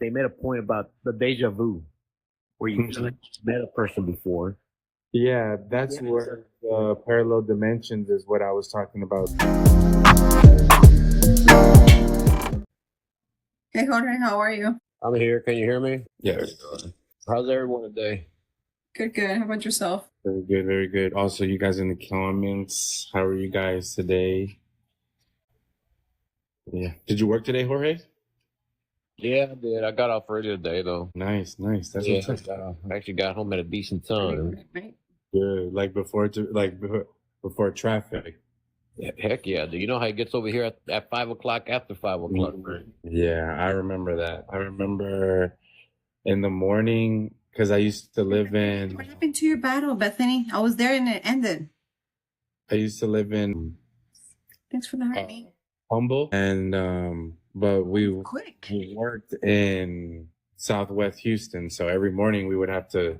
they made a point about the deja vu, where you met a person before. Yeah, that's where parallel dimensions is what I was talking about. Hey, Jorge, how are you? I'm here. Can you hear me? Yes. How's everyone today? Good, good. How about yourself? Very good, very good. Also, you guys in the comments, how are you guys today? Yeah. Did you work today, Jorge? Yeah, I did. I got off early today, though. Nice, nice. That's Yeah, what's up. I actually got home at a decent time. Right? Good. Like before traffic. Yeah, heck yeah. Do you know how it gets over here at 5 o'clock, after 5 o'clock, right? Yeah, I remember that. I remember in the morning because I used to live in. What happened to your battle, Bethany? I was there and it ended. I used to live in Thanks for the heartbeat. Humble, and but we worked in Southwest Houston, so every morning we would have to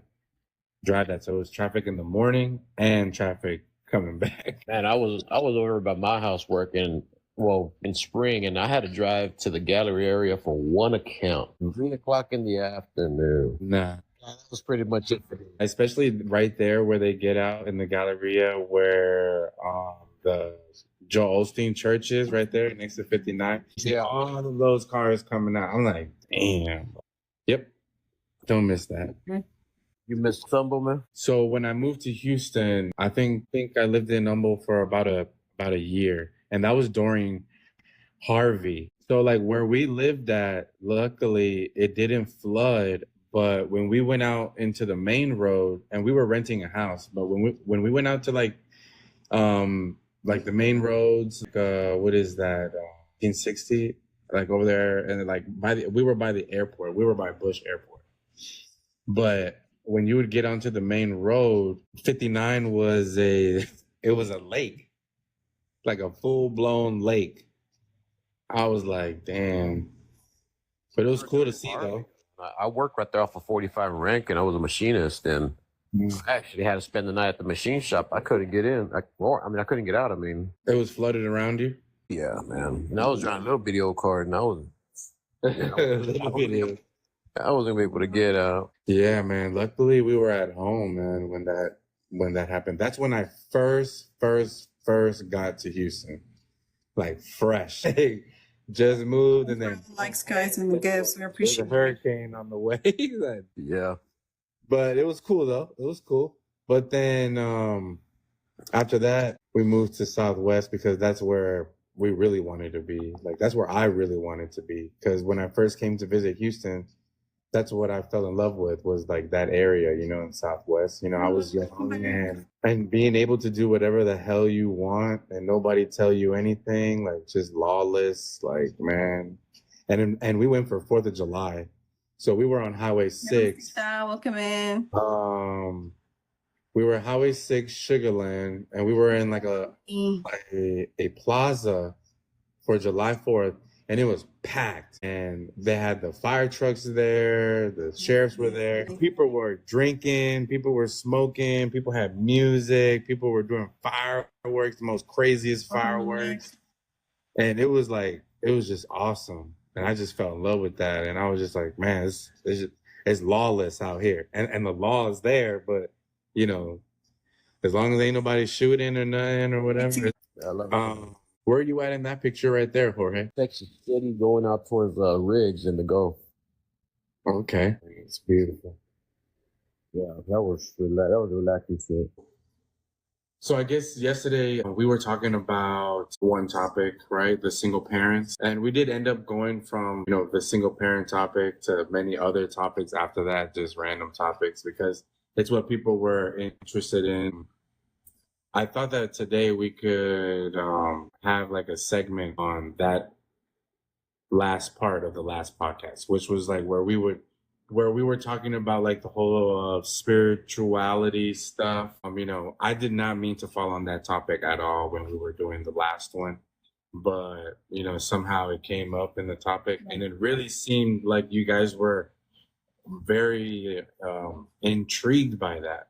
drive that. So it was traffic in the morning and traffic coming back. Man, I was over by my house working, well, in spring, and I had to drive to the gallery area for one account. 3 o'clock in the afternoon. Nah. That was pretty much it for me. Especially right there where they get out in the Galleria where the Joel Osteen church is right there next to 59. Yeah. All of those cars coming out. I'm like, damn. Yep. Don't miss that. You missed Humble, man? So when I moved to Houston, I think I lived in Humble for about a year. And that was during Harvey. So like where we lived at, luckily it didn't flood. But when we went out into the main road, and we were renting a house, but when we went out to like the main roads, what is that, 1960, like over there, and like we were by the airport, we were by Bush Airport. But when you would get onto the main road, 59 was it was a lake, like a full blown lake. I was like, damn, but it was cool to see though. I worked right there off of 45 rank, and I was a machinist, and I actually had to spend the night at the machine shop. I couldn't get in. I couldn't get out. It was flooded around you? Yeah, man. And I was driving a little video card, and I wasn't gonna be able to get out. Yeah, man. Luckily, we were at home, man, when that happened. That's when I first got to Houston, like fresh. Just moved, and then Likes, guys, and the gifts. We appreciate the hurricane on the way. Yeah, but it was cool though. It was cool. But then after that, we moved to Southwest because that's where we really wanted to be. Like that's where I really wanted to be. Because when I first came to visit Houston, that's what I fell in love with, was like that area, in Southwest. I was young and being able to do whatever the hell you want and nobody tell you anything, like just lawless, like, man. And we went for 4th of July. So we were on Highway 6. Welcome in. We were Highway 6, Sugarland, and we were in like a plaza for July 4th. And it was packed, and they had the fire trucks there, the sheriffs were there. People were drinking, people were smoking, people had music, people were doing fireworks, the most craziest fireworks. And it was just awesome. And I just fell in love with that. And I was just like, man, it's lawless out here. And the law is there, but, as long as ain't nobody shooting or nothing or whatever. I love it. Where are you at in that picture right there, Jorge? Texas City, going out towards Riggs in the Gulf. Okay, it's beautiful. Yeah, that was relaxing shit. So I guess yesterday we were talking about one topic, right? The single parents. And we did end up going from, the single parent topic to many other topics after that, just random topics, because it's what people were interested in. I thought that today we could have like a segment on that last part of the last podcast, which was like where we were talking about like the whole spirituality stuff. I did not mean to fall on that topic at all when we were doing the last one, but somehow it came up in the topic, and it really seemed like you guys were very intrigued by that,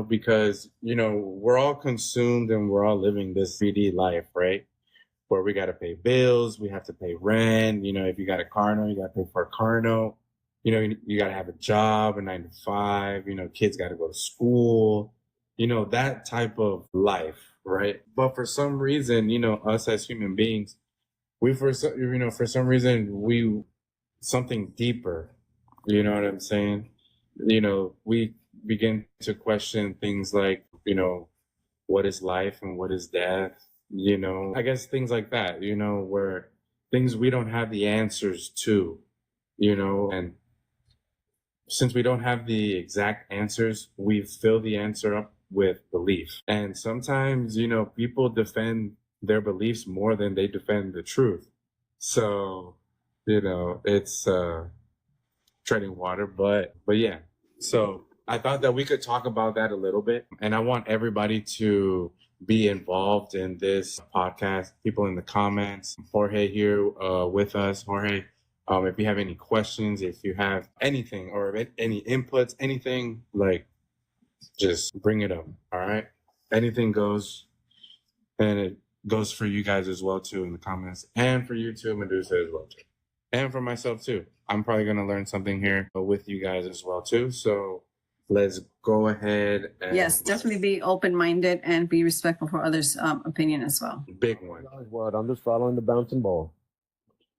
because we're all consumed and we're all living this 3D life, right? Where we got to pay bills, we have to pay rent. If you got a car note, you got to pay for a car note. You know, you got to have a job, a 9 to 5, you know, kids got to go to school, you know, that type of life, right? But for some reason, you know, us as human beings, for some reason, something deeper, you know what I'm saying? You know, we begin to question things like, you know, what is life and what is death? You know, I guess things like that, you know, where things we don't have the answers to, you know, and since we don't have the exact answers, we fill the answer up with belief. And sometimes, you know, people defend their beliefs more than they defend the truth. So, you know, it's treading water, but yeah. So I thought that we could talk about that a little bit. And I want everybody to be involved in this podcast. People in the comments, Jorge here with us. Jorge, if you have any questions, if you have anything or any inputs, anything, like, just bring it up. All right. Anything goes. And it goes for you guys as well, too, in the comments. And for you, too, Medusa, as well, too. And for myself, too. I'm probably going to learn something here with you guys as well, too. So let's go ahead and... Yes, definitely be open-minded and be respectful for others' opinion as well. Big one. What? I'm just following the bouncing ball.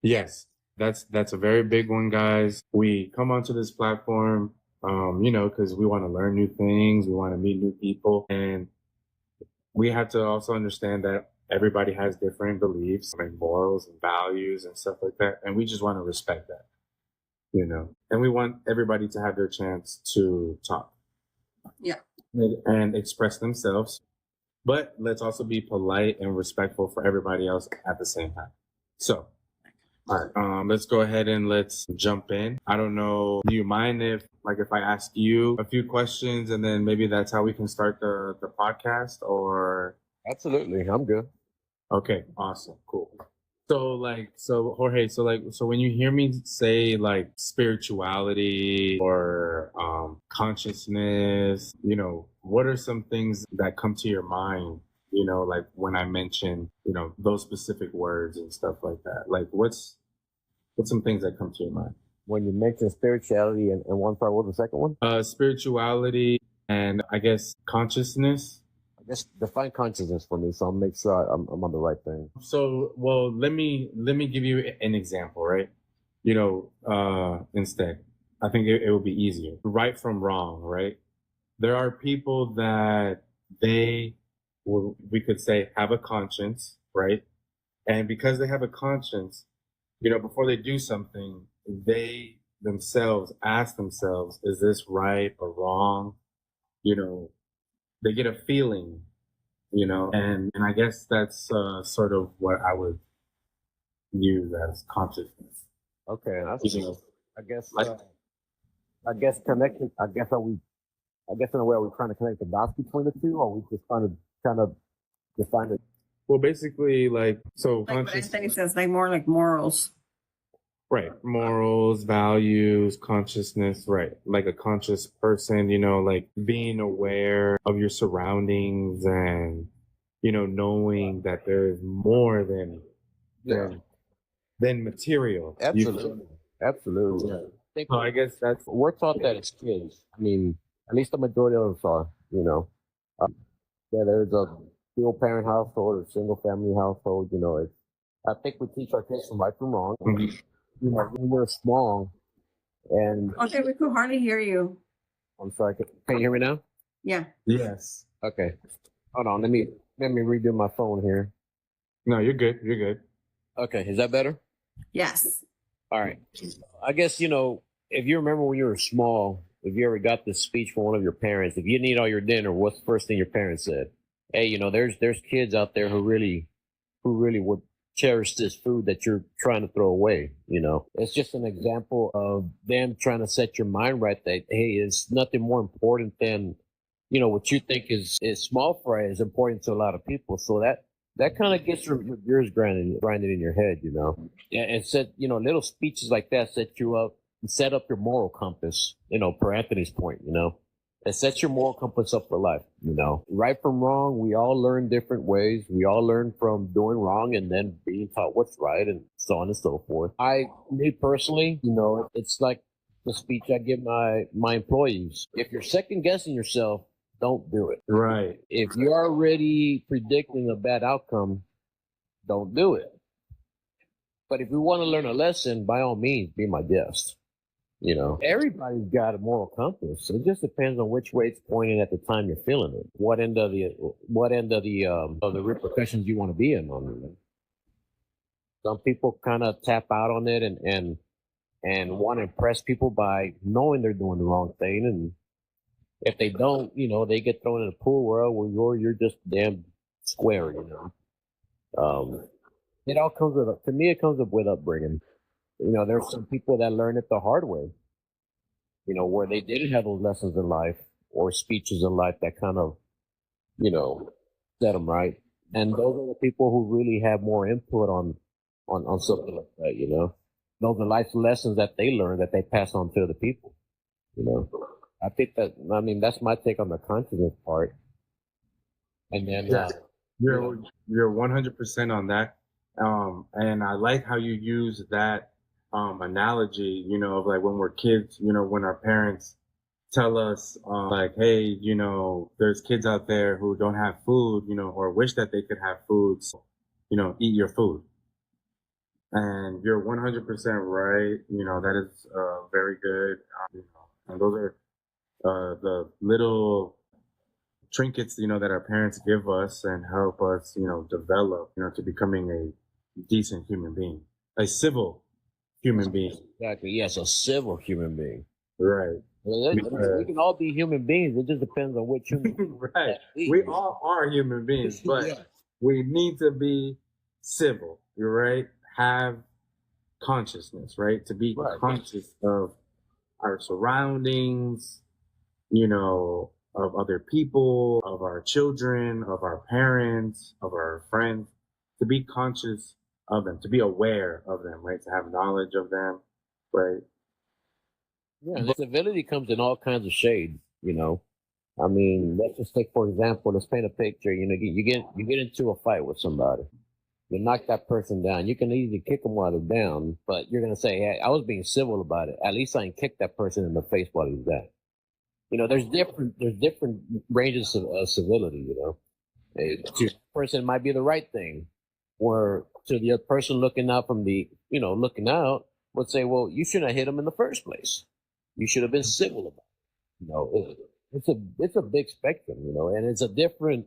Yes, that's a very big one, guys. We come onto this platform, you know, because we want to learn new things. We want to meet new people. And we have to also understand that everybody has different beliefs and morals and values and stuff like that. And we just want to respect that, you know, and we want everybody to have their chance to talk. Yeah. And express themselves. But let's also be polite and respectful for everybody else at the same time. So, all right, let's go ahead and let's jump in. I don't know, do you mind if I ask you a few questions and then maybe that's how we can start the podcast, or? Absolutely. I'm good. Okay, awesome, cool. So Jorge, so when you hear me say like spirituality or consciousness, you know, what are some things that come to your mind? You know, like when I mention, you know, those specific words and stuff like that. Like what's some things that come to your mind? When you mention spirituality and one part, what was the second one? Spirituality and I guess consciousness. I guess define consciousness for me, so I'll make sure I'm on the right thing. So, well, let me give you an example, right? You know, instead, I think it will be easier. Right from wrong, right? There are people that we could say, have a conscience, right? And because they have a conscience, you know, before they do something, they themselves ask themselves, is this right or wrong? You know, they get a feeling, you know, and I guess that's sort of what I would use as consciousness. Okay, that's, You know, I guess like, connecting. I guess in a way, are we trying to connect the dots between the two, or are we just trying to kind of define it? well, basically, like, so Like what conscious, Anthony says, like more like morals. right? Morals, values, consciousness, right? Like a conscious person, you know, like being aware of your surroundings and, you know, knowing that there is more than material. Absolutely. Absolutely. Yeah. So I guess that's We're taught that as kids. I mean, at least the majority of us are, you know. Whether it's a single parent household or single family household, you know, I think we teach our kids from right from wrong. Mhm. You know, when we're small, and Okay, we could hardly hear you. I'm sorry, can you hear me now? Yeah. Yes. Okay. Hold on, let me redo my phone here. No, you're good. You're good. Okay, is that better? Yes. All right. I guess, you know, if you remember when you were small, if you ever got this speech from one of your parents, if you didn't eat all your dinner, what's the first thing your parents said? Hey, you know, there's kids out there who really would cherish this food that you're trying to throw away. You know, it's just an example of them trying to set your mind right that, hey, it's nothing more important than, you know, what you think is small fry is important to a lot of people. So that kind of gets your gears grinded in your head, you know. Yeah, and said, you know, little speeches like that set you up and set up your moral compass, you know, per Anthony's point, you know. It sets your moral compass up for life, you know. Right from wrong, we all learn different ways. We all learn from doing wrong and then being taught what's right and so on and so forth. Me personally, you know, it's like the speech I give my employees. If you're second guessing yourself, don't do it. Right. If you're already predicting a bad outcome, don't do it. But if you want to learn a lesson, by all means, be my guest. You know, everybody's got a moral compass. It just depends on which way it's pointing at the time you're feeling it. What end of the repercussions you want to be in on it. Some people kind of tap out on it and want to impress people by knowing they're doing the wrong thing, and if they don't, you know, they get thrown in a pool where you're just damn square, you know. It all comes with, to me, it comes up with upbringing. You know, there's some people that learn it the hard way, you know, where they didn't have those lessons in life or speeches in life that kind of, you know, set them right. And those are the people who really have more input on something like that, you know. Those are life lessons that they learn that they pass on to the people, you know. I think that's my take on the consciousness part. And then, you're 100% on that. And I like how you use that analogy, you know, of like when we're kids, you know, when our parents tell us like, hey, you know, there's kids out there who don't have food, you know, or wish that they could have food, so, you know, eat your food. And you're 100% right. You know, that is very good. You know, and those are the little trinkets, you know, that our parents give us and help us, you know, develop, you know, to becoming a decent human being, a civil human being. Exactly. Yes, a civil human being. Right. Well, we can all be human beings. It just depends on which human. Right. We all are human beings, but yeah, we need to be civil. You're right. Have consciousness, right? To be conscious of our surroundings, you know, of other people, of our children, of our parents, of our friends, to be conscious of them, to be aware of them, right? To have knowledge of them, right? Yeah, the civility comes in all kinds of shades, you know. I mean, let's just take, for example, let's paint a picture. You know, you get into a fight with somebody. You knock that person down. You can easily kick them while they're down, but you're going to say, hey, I was being civil about it. At least I didn't kick that person in the face while he was down. You know, there's different ranges of civility, you know. To the person, it might be the right thing, or to the other person looking out looking out would say, well, you shouldn't have hit him in the first place. You should have been civil about it. You know, it's a big spectrum, you know, and it's a different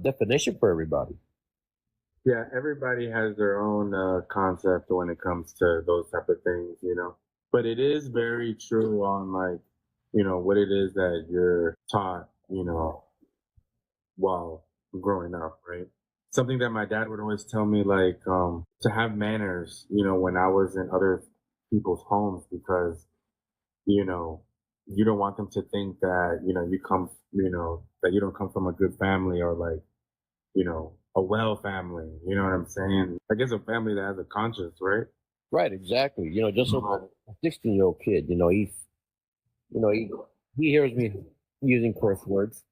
definition for everybody. Yeah, everybody has their own concept when it comes to those type of things, you know. But it is very true on like, you know, what it is that you're taught, you know, while growing up, right? Something that my dad would always tell me, like, to have manners, you know, when I was in other people's homes, because, you know, you don't want them to think that, you know, that you don't come from a good family or like, you know, a well family, you know what I'm saying? I guess a family that has a conscience, right? Right, exactly. You know, just like a 16-year-old kid, you know, he hears me using curse words.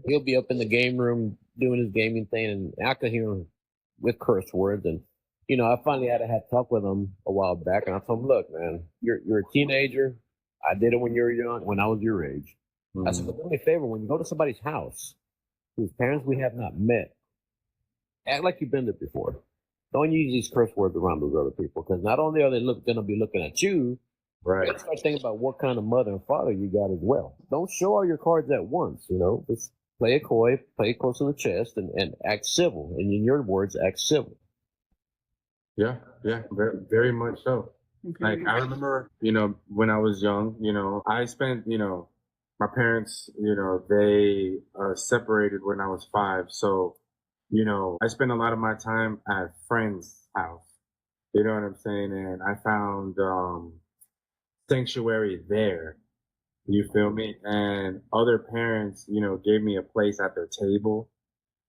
He'll be up in the game room doing his gaming thing, and I could hear him with curse words. And you know, I finally had to have talk with him a while back, and I told him, "Look, man, you're a teenager. I did it when you were young, when I was your age." I said, "But do me a favor, when you go to somebody's house, whose parents we have not met, act like you've been there before. Don't use these curse words around those other people, because not only are they going to be looking at you, right? You got to start thinking about what kind of mother and father you got as well. Don't show all your cards at once, you know. Just play it coy, play it close to the chest, and act civil. And in your words, act civil." Yeah, very, very much so. Like I remember, you know, when I was young, you know, I spent, you know, my parents, you know, they separated when I was 5. So, you know, I spent a lot of my time at friends' house. You know what I'm saying? And I found sanctuary there. You feel me? And other parents, you know, gave me a place at their table,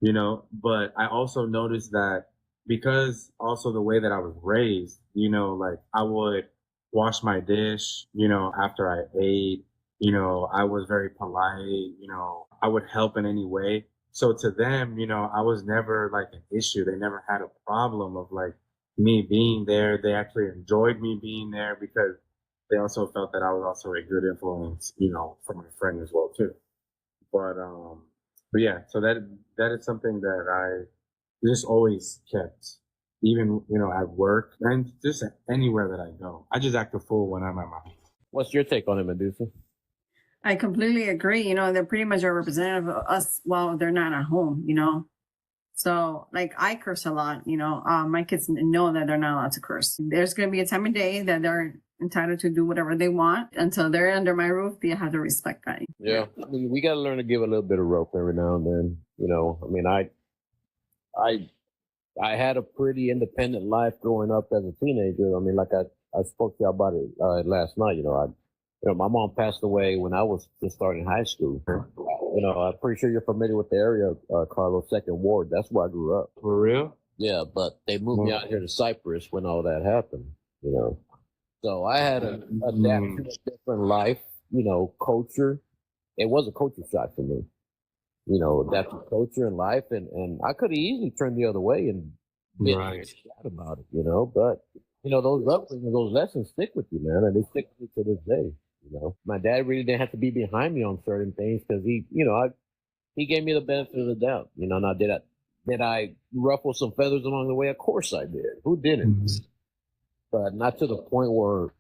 you know, but I also noticed that because also the way that I was raised, you know, like I would wash my dish, you know, after I ate, you know, I was very polite, you know, I would help in any way. So to them, you know, I was never like an issue. They never had a problem of like me being there. They actually enjoyed me being there because they also felt that I was also a good influence, for my friend as well too. But yeah, so that is something that I just always kept, even at work and just anywhere that I go. I just act a fool when I'm at my house. What's your take on it, Medusa? I completely agree. They're pretty much a representative of us while they're not at home, So, like, I curse a lot, my kids know that they're not allowed to curse. There's going to be a time of day that they're entitled to do whatever they want. Until they're under my roof, they have to respect that. Yeah. I mean, we got to learn to give a little bit of rope every now and then. I mean, I had a pretty independent life growing up as a teenager. I mean, like I spoke to you about it last night. My mom passed away when I was just starting high school. I'm pretty sure you're familiar with the area, Carlos, Second Ward. That's where I grew up. For real? Yeah, but they moved me out here to Cyprus when all that happened. So I had to adapt to a different life. Culture. It was a culture shock for me. Adapt to culture and life, and I could have easily turned the other way and been sad about it. But those upbringing, those lessons stick with you, man, and they stick with me to this day. My dad really didn't have to be behind me on certain things because he gave me the benefit of the doubt. Now did I ruffle some feathers along the way? Of course I did. Who didn't? Mm-hmm. But not to the point where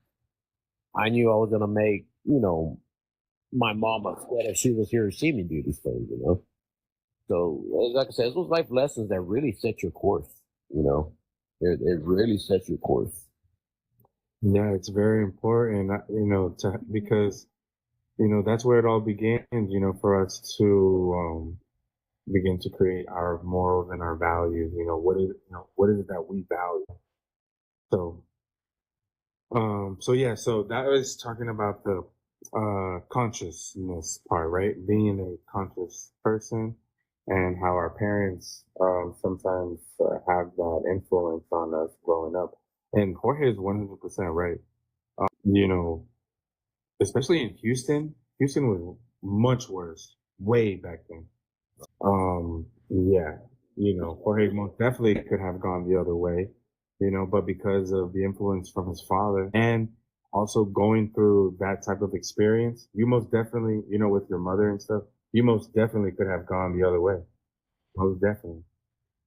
I knew I was gonna make my mom upset if she was here to see me do these things. So like I said, it's those life lessons that really set your course. It really sets your course. Yeah, it's very important, because, that's where it all begins, for us to begin to create our morals and our values. What is it that we value? So that was talking about the consciousness part, right? Being a conscious person and how our parents sometimes have that influence on us growing up. And Jorge is 100% right. Especially in Houston was much worse way back then. Yeah, Jorge most definitely could have gone the other way, but because of the influence from his father and also going through that type of experience, you most definitely, with your mother and stuff, you most definitely could have gone the other way. Most definitely.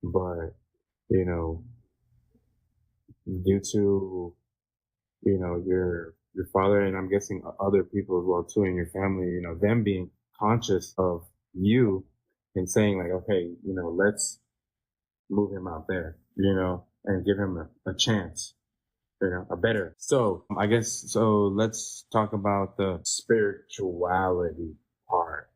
But, due to, your father and I'm guessing other people as well too in your family, them being conscious of you and saying like, okay, let's move him out there, and give him a chance, a better. So I guess, so let's talk about the spirituality part.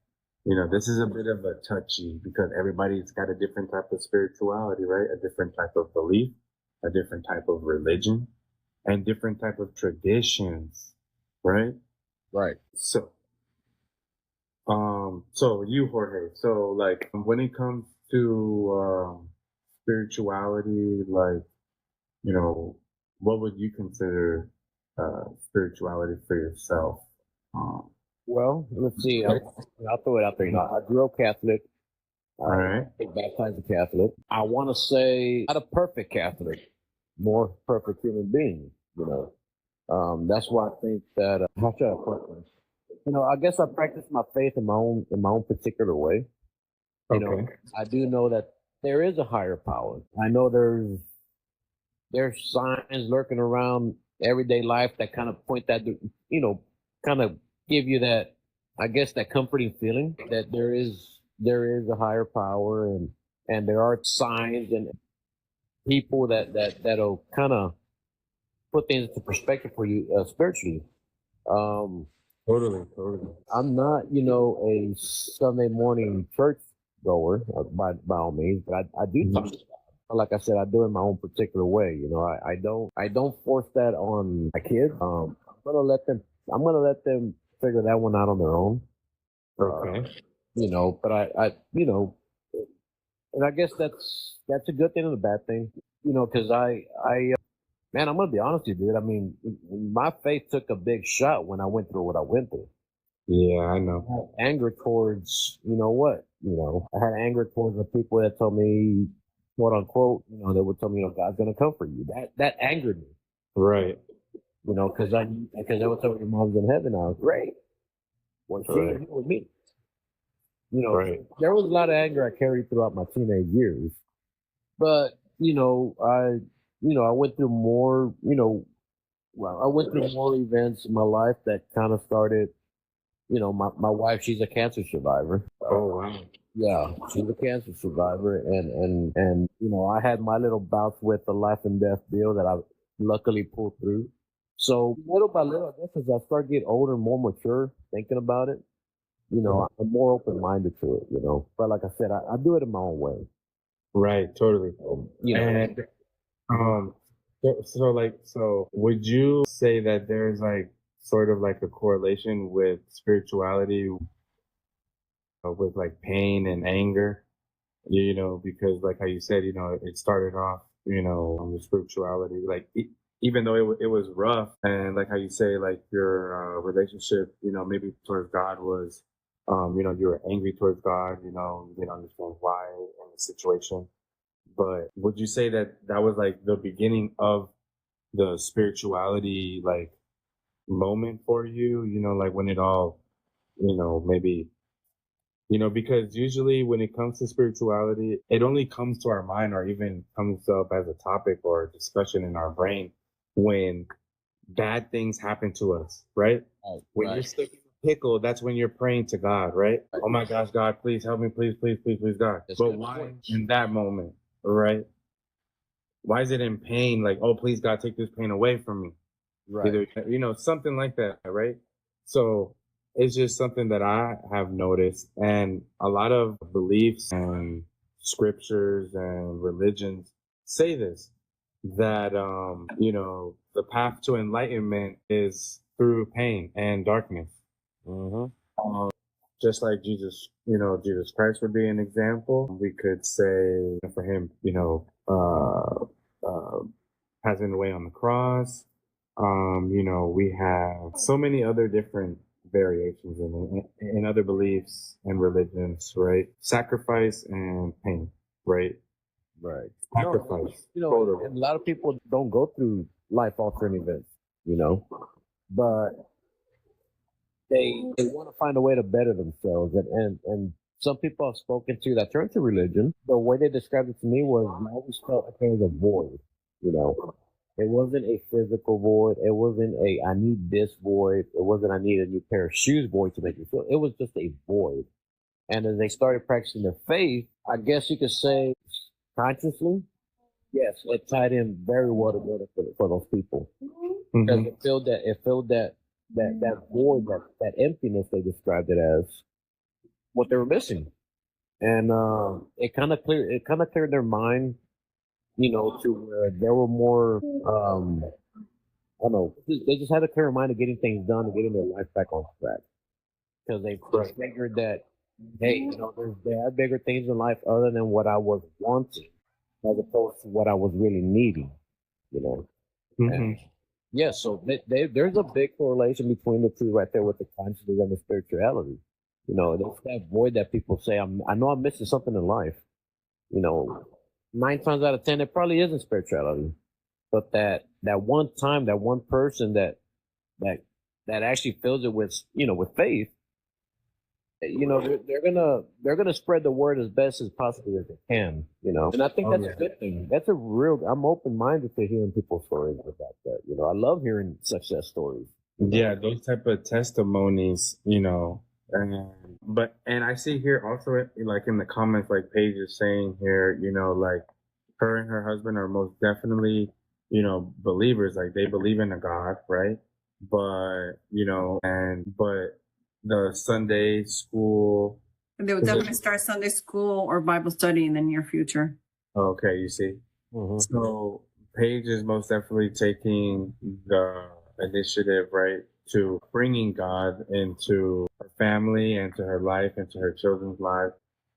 This is a bit of a touchy because everybody's got a different type of spirituality, right? A different type of belief, a different type of religion, and different type of traditions, right? Right. So you, Jorge, so like when it comes to spirituality, like, what would you consider spirituality for yourself? Well, let's see. I'll throw it out there. I grew up Catholic. All right. Baptized a Catholic. I want to say not a perfect Catholic, more perfect human being. That's why I think that how should I put this? I guess I practice my faith in my own particular way. I do know that there is a higher power. I know there's signs lurking around everyday life that kind of point that, kind of give you that, I guess, that comforting feeling that there is a higher power and there are signs and people that'll kind of put things into perspective for you spiritually. Totally. I'm not, a Sunday morning church goer by all means, but I do talk. Like I said, I do it in my own particular way. I don't force that on my kids. I'm gonna let them figure that one out on their own. Okay. But I and I guess that's a good thing and a bad thing. Because man, I'm gonna be honest with you, dude. I mean, my faith took a big shot when I went through what I went through. Yeah, I know. I had anger towards, what? I had anger towards the people that told me, quote unquote, they would tell me, God's gonna come for you. That angered me. Right. you know, because I was told your mom's in heaven now. Great. Well, she Right. ain't here with me. You know, Right. there was a lot of anger I carried throughout my teenage years. But, I went through more, I went through more events in my life that kind of started, my wife, she's a cancer survivor. Oh wow. Yeah, she's a cancer survivor, and I had my little bouts with the life and death deal that I luckily pulled through. So little by little, I guess as I start getting older, more mature, thinking about it, I'm more open minded to it. But like I said, I do it in my own way. Right. Totally. You know, And so would you say that there's like sort of like a correlation with spirituality with like pain and anger? Because like how you said, it started off, with spirituality, like even though it was rough, and like how you say, like your relationship, maybe towards God was, you were angry towards God, you didn't understand why in the situation. But would you say that that was like the beginning of the spirituality, like moment for you, like when it all, maybe because usually when it comes to spirituality, it only comes to our mind or even comes up as a topic or a discussion in our brain when bad things happen to us, right? right, When you're right, stuck in a pickle, that's when you're praying to God, right? right. Oh my gosh, God, please help me, please, please, please, please, God. That's But good why point. in that moment, right? Why is it in pain? Like, oh, please, God, take this pain away from me. Right. Either, something like that, right? So it's just something that I have noticed. And a lot of beliefs and scriptures and religions say this, that, the path to enlightenment is through pain and darkness. Mm-hmm. Um, just like Jesus Christ would be an example. We could say for him, passing away on the cross. We have so many other different variations in other beliefs and religions, right? Sacrifice and pain, right? Right. Sacrifice, And totally. a lot of people don't go through life altering events, but they want to find a way to better themselves. And some people I've spoken to that turned to religion, the way they described it to me was I always felt like there was a void, you know. It wasn't a physical void. It wasn't a I need this void. It wasn't I need a new pair of shoes void to make me feel. It was just a void. And as they started practicing their faith, I guess you could say consciously, yes, it tied in very well together for those people because Hmm. it filled that void, that emptiness they described it as what they were missing, and it kind of cleared their mind, to where there were more. I don't know. They just had a clear mind of getting things done and getting their life back on track because they Right. figured that hey, there are bigger things in life other than what I was wanting, as opposed to what I was really needing. You know. And Hmm. yeah, so there's a big correlation between the two right there with the consciousness and the spirituality. There's that void that people say, I know I'm missing something in life. You know, 9 times out of 10, it probably isn't spirituality, but that one time, that one person that that actually fills it with faith. They're gonna spread the word as best as possibly as they can. And I think Oh that's a yeah. good thing. That's a real. I'm open minded to hearing people's stories about that. I love hearing success stories. Yeah, those type of testimonies, and I see here also like in the comments, like Paige is saying here, like her and her husband are most definitely, believers, like they believe in a God, right? But, but the Sunday school They will definitely position, start Sunday school or Bible study in the near future. okay, you see. Hmm. So Paige is most definitely taking the initiative, right, to bringing God into her family, into her life, into her children's life.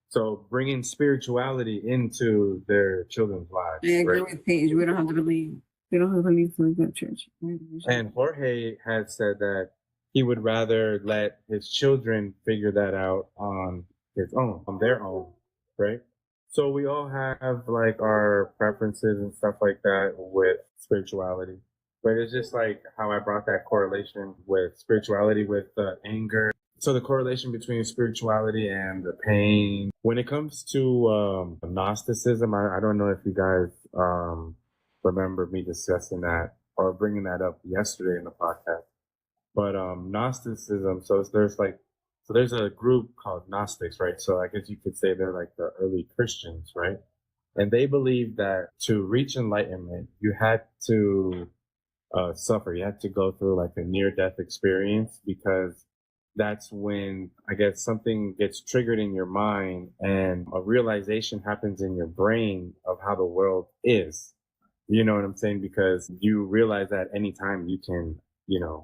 So bringing spirituality into their children's lives, I agree right? with Paige. We don't have to believe. We don't have to believe to go to church. And Jorge had said that he would rather let his children figure that out on their own, right? So we all have like our preferences and stuff like that with spirituality. But it's just like how I brought that correlation with spirituality with anger. So the correlation between spirituality and the pain. When it comes to Gnosticism, I don't know if you guys remember me discussing that or bringing that up yesterday in the podcast. But Gnosticism, so there's a group called Gnostics, right? So I guess you could say they're like the early Christians, right? And they believe that to reach enlightenment, you had to suffer. You had to go through like a near death experience because that's when I guess something gets triggered in your mind and a realization happens in your brain of how the world is. You know what I'm saying? Because you realize that anytime you can,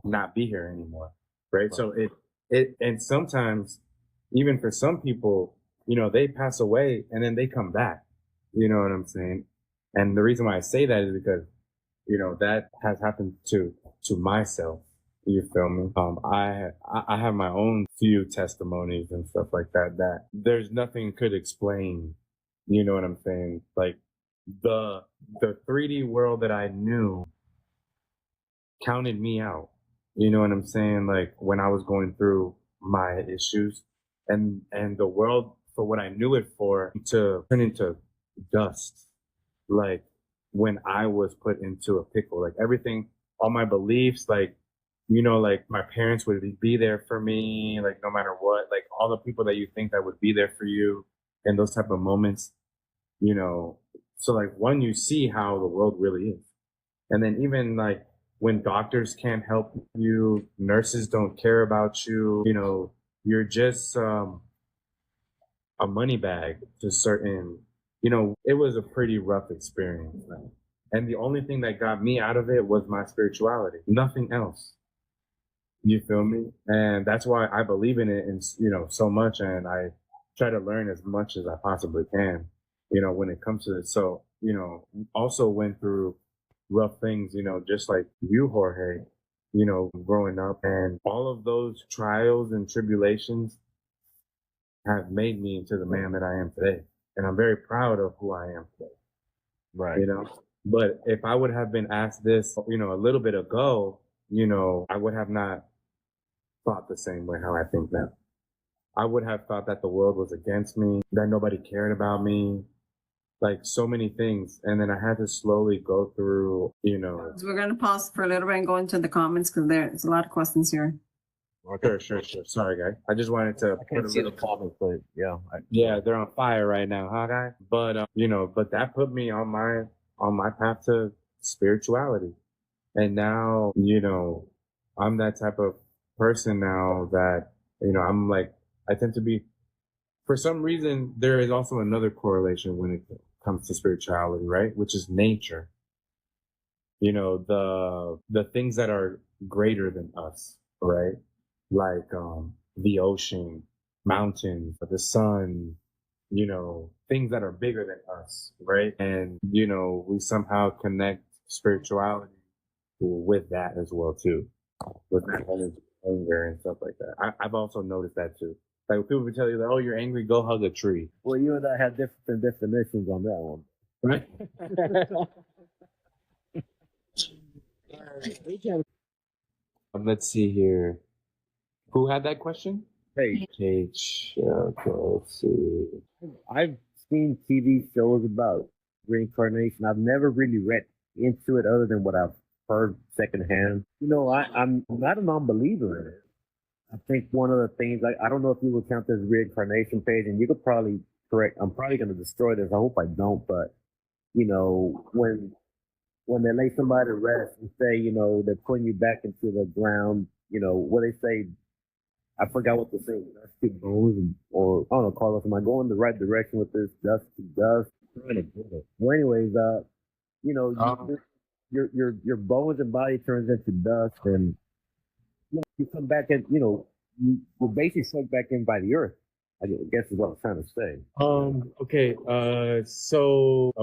not be here anymore. Right. So and sometimes even for some people, they pass away and then they come back. You know what I'm saying? And the reason why I say that is because that has happened to myself. You feel me? I have my own few testimonies and stuff like that there's nothing could explain. You know what I'm saying? Like the 3D world that I knew counted me out. You know what I'm saying? Like when I was going through my issues and the world for what I knew it for to turn into dust. Like when I was put into a pickle, like everything, all my beliefs, like, like my parents would be there for me, like no matter what, like all the people that you think that would be there for you in those type of moments, so like one, you see how the world really is. And then even like when doctors can't help you, nurses don't care about you, you're just, a money bag to certain, it was a pretty rough experience. Man. And the only thing that got me out of it was my spirituality, nothing else. You feel me? And that's why I believe in it and, so much. And I try to learn as much as I possibly can, when it comes to it. So, also went through rough things, just like you, Jorge, growing up and all of those trials and tribulations have made me into the man that I am today. And I'm very proud of who I am today. Right. But if I would have been asked this, a little bit ago, I would have not thought the same way how I think now. I would have thought that the world was against me, that nobody cared about me, like so many things. And then I had to slowly go through, So we're going to pause for a little bit and go into the comments because there's a lot of questions here. Sure. Sorry, guy. I just wanted to I can't see the comments, but yeah. Yeah, they're on fire right now, huh, guy? But but that put me on my path to spirituality, and now I'm that type of person now that I'm like I tend to be. For some reason, there is also another correlation when it comes to spirituality, right? Which is nature. The things that are greater than us, right? Like the ocean, mountains, the sun, things that are bigger than us, right? And we somehow connect spirituality with that as well too, with that energy, anger and stuff like that. I've also noticed that too. Like when people would tell you that, oh, you're angry, go hug a tree. Well, you and I had different definitions on that one. Right? Let's see here. Who had that question? Hey, Okay, let's see. I've seen TV shows about reincarnation. I've never really read into it other than what I've heard secondhand. I'm not a non-believer in it. I think one of the things, I don't know if you would count this reincarnation page, and you could probably correct, I'm probably going to destroy this. I hope I don't, but, when they lay somebody to rest and say, they're putting you back into the ground, what they say, I forgot what to say. Dust to bones, or I don't know, Carlos, am I going the right direction with this? Dust to dust. Well, anyways, your bones and body turns into dust, and you come back and you were basically sucked back in by the earth. I guess is what I'm trying to say. So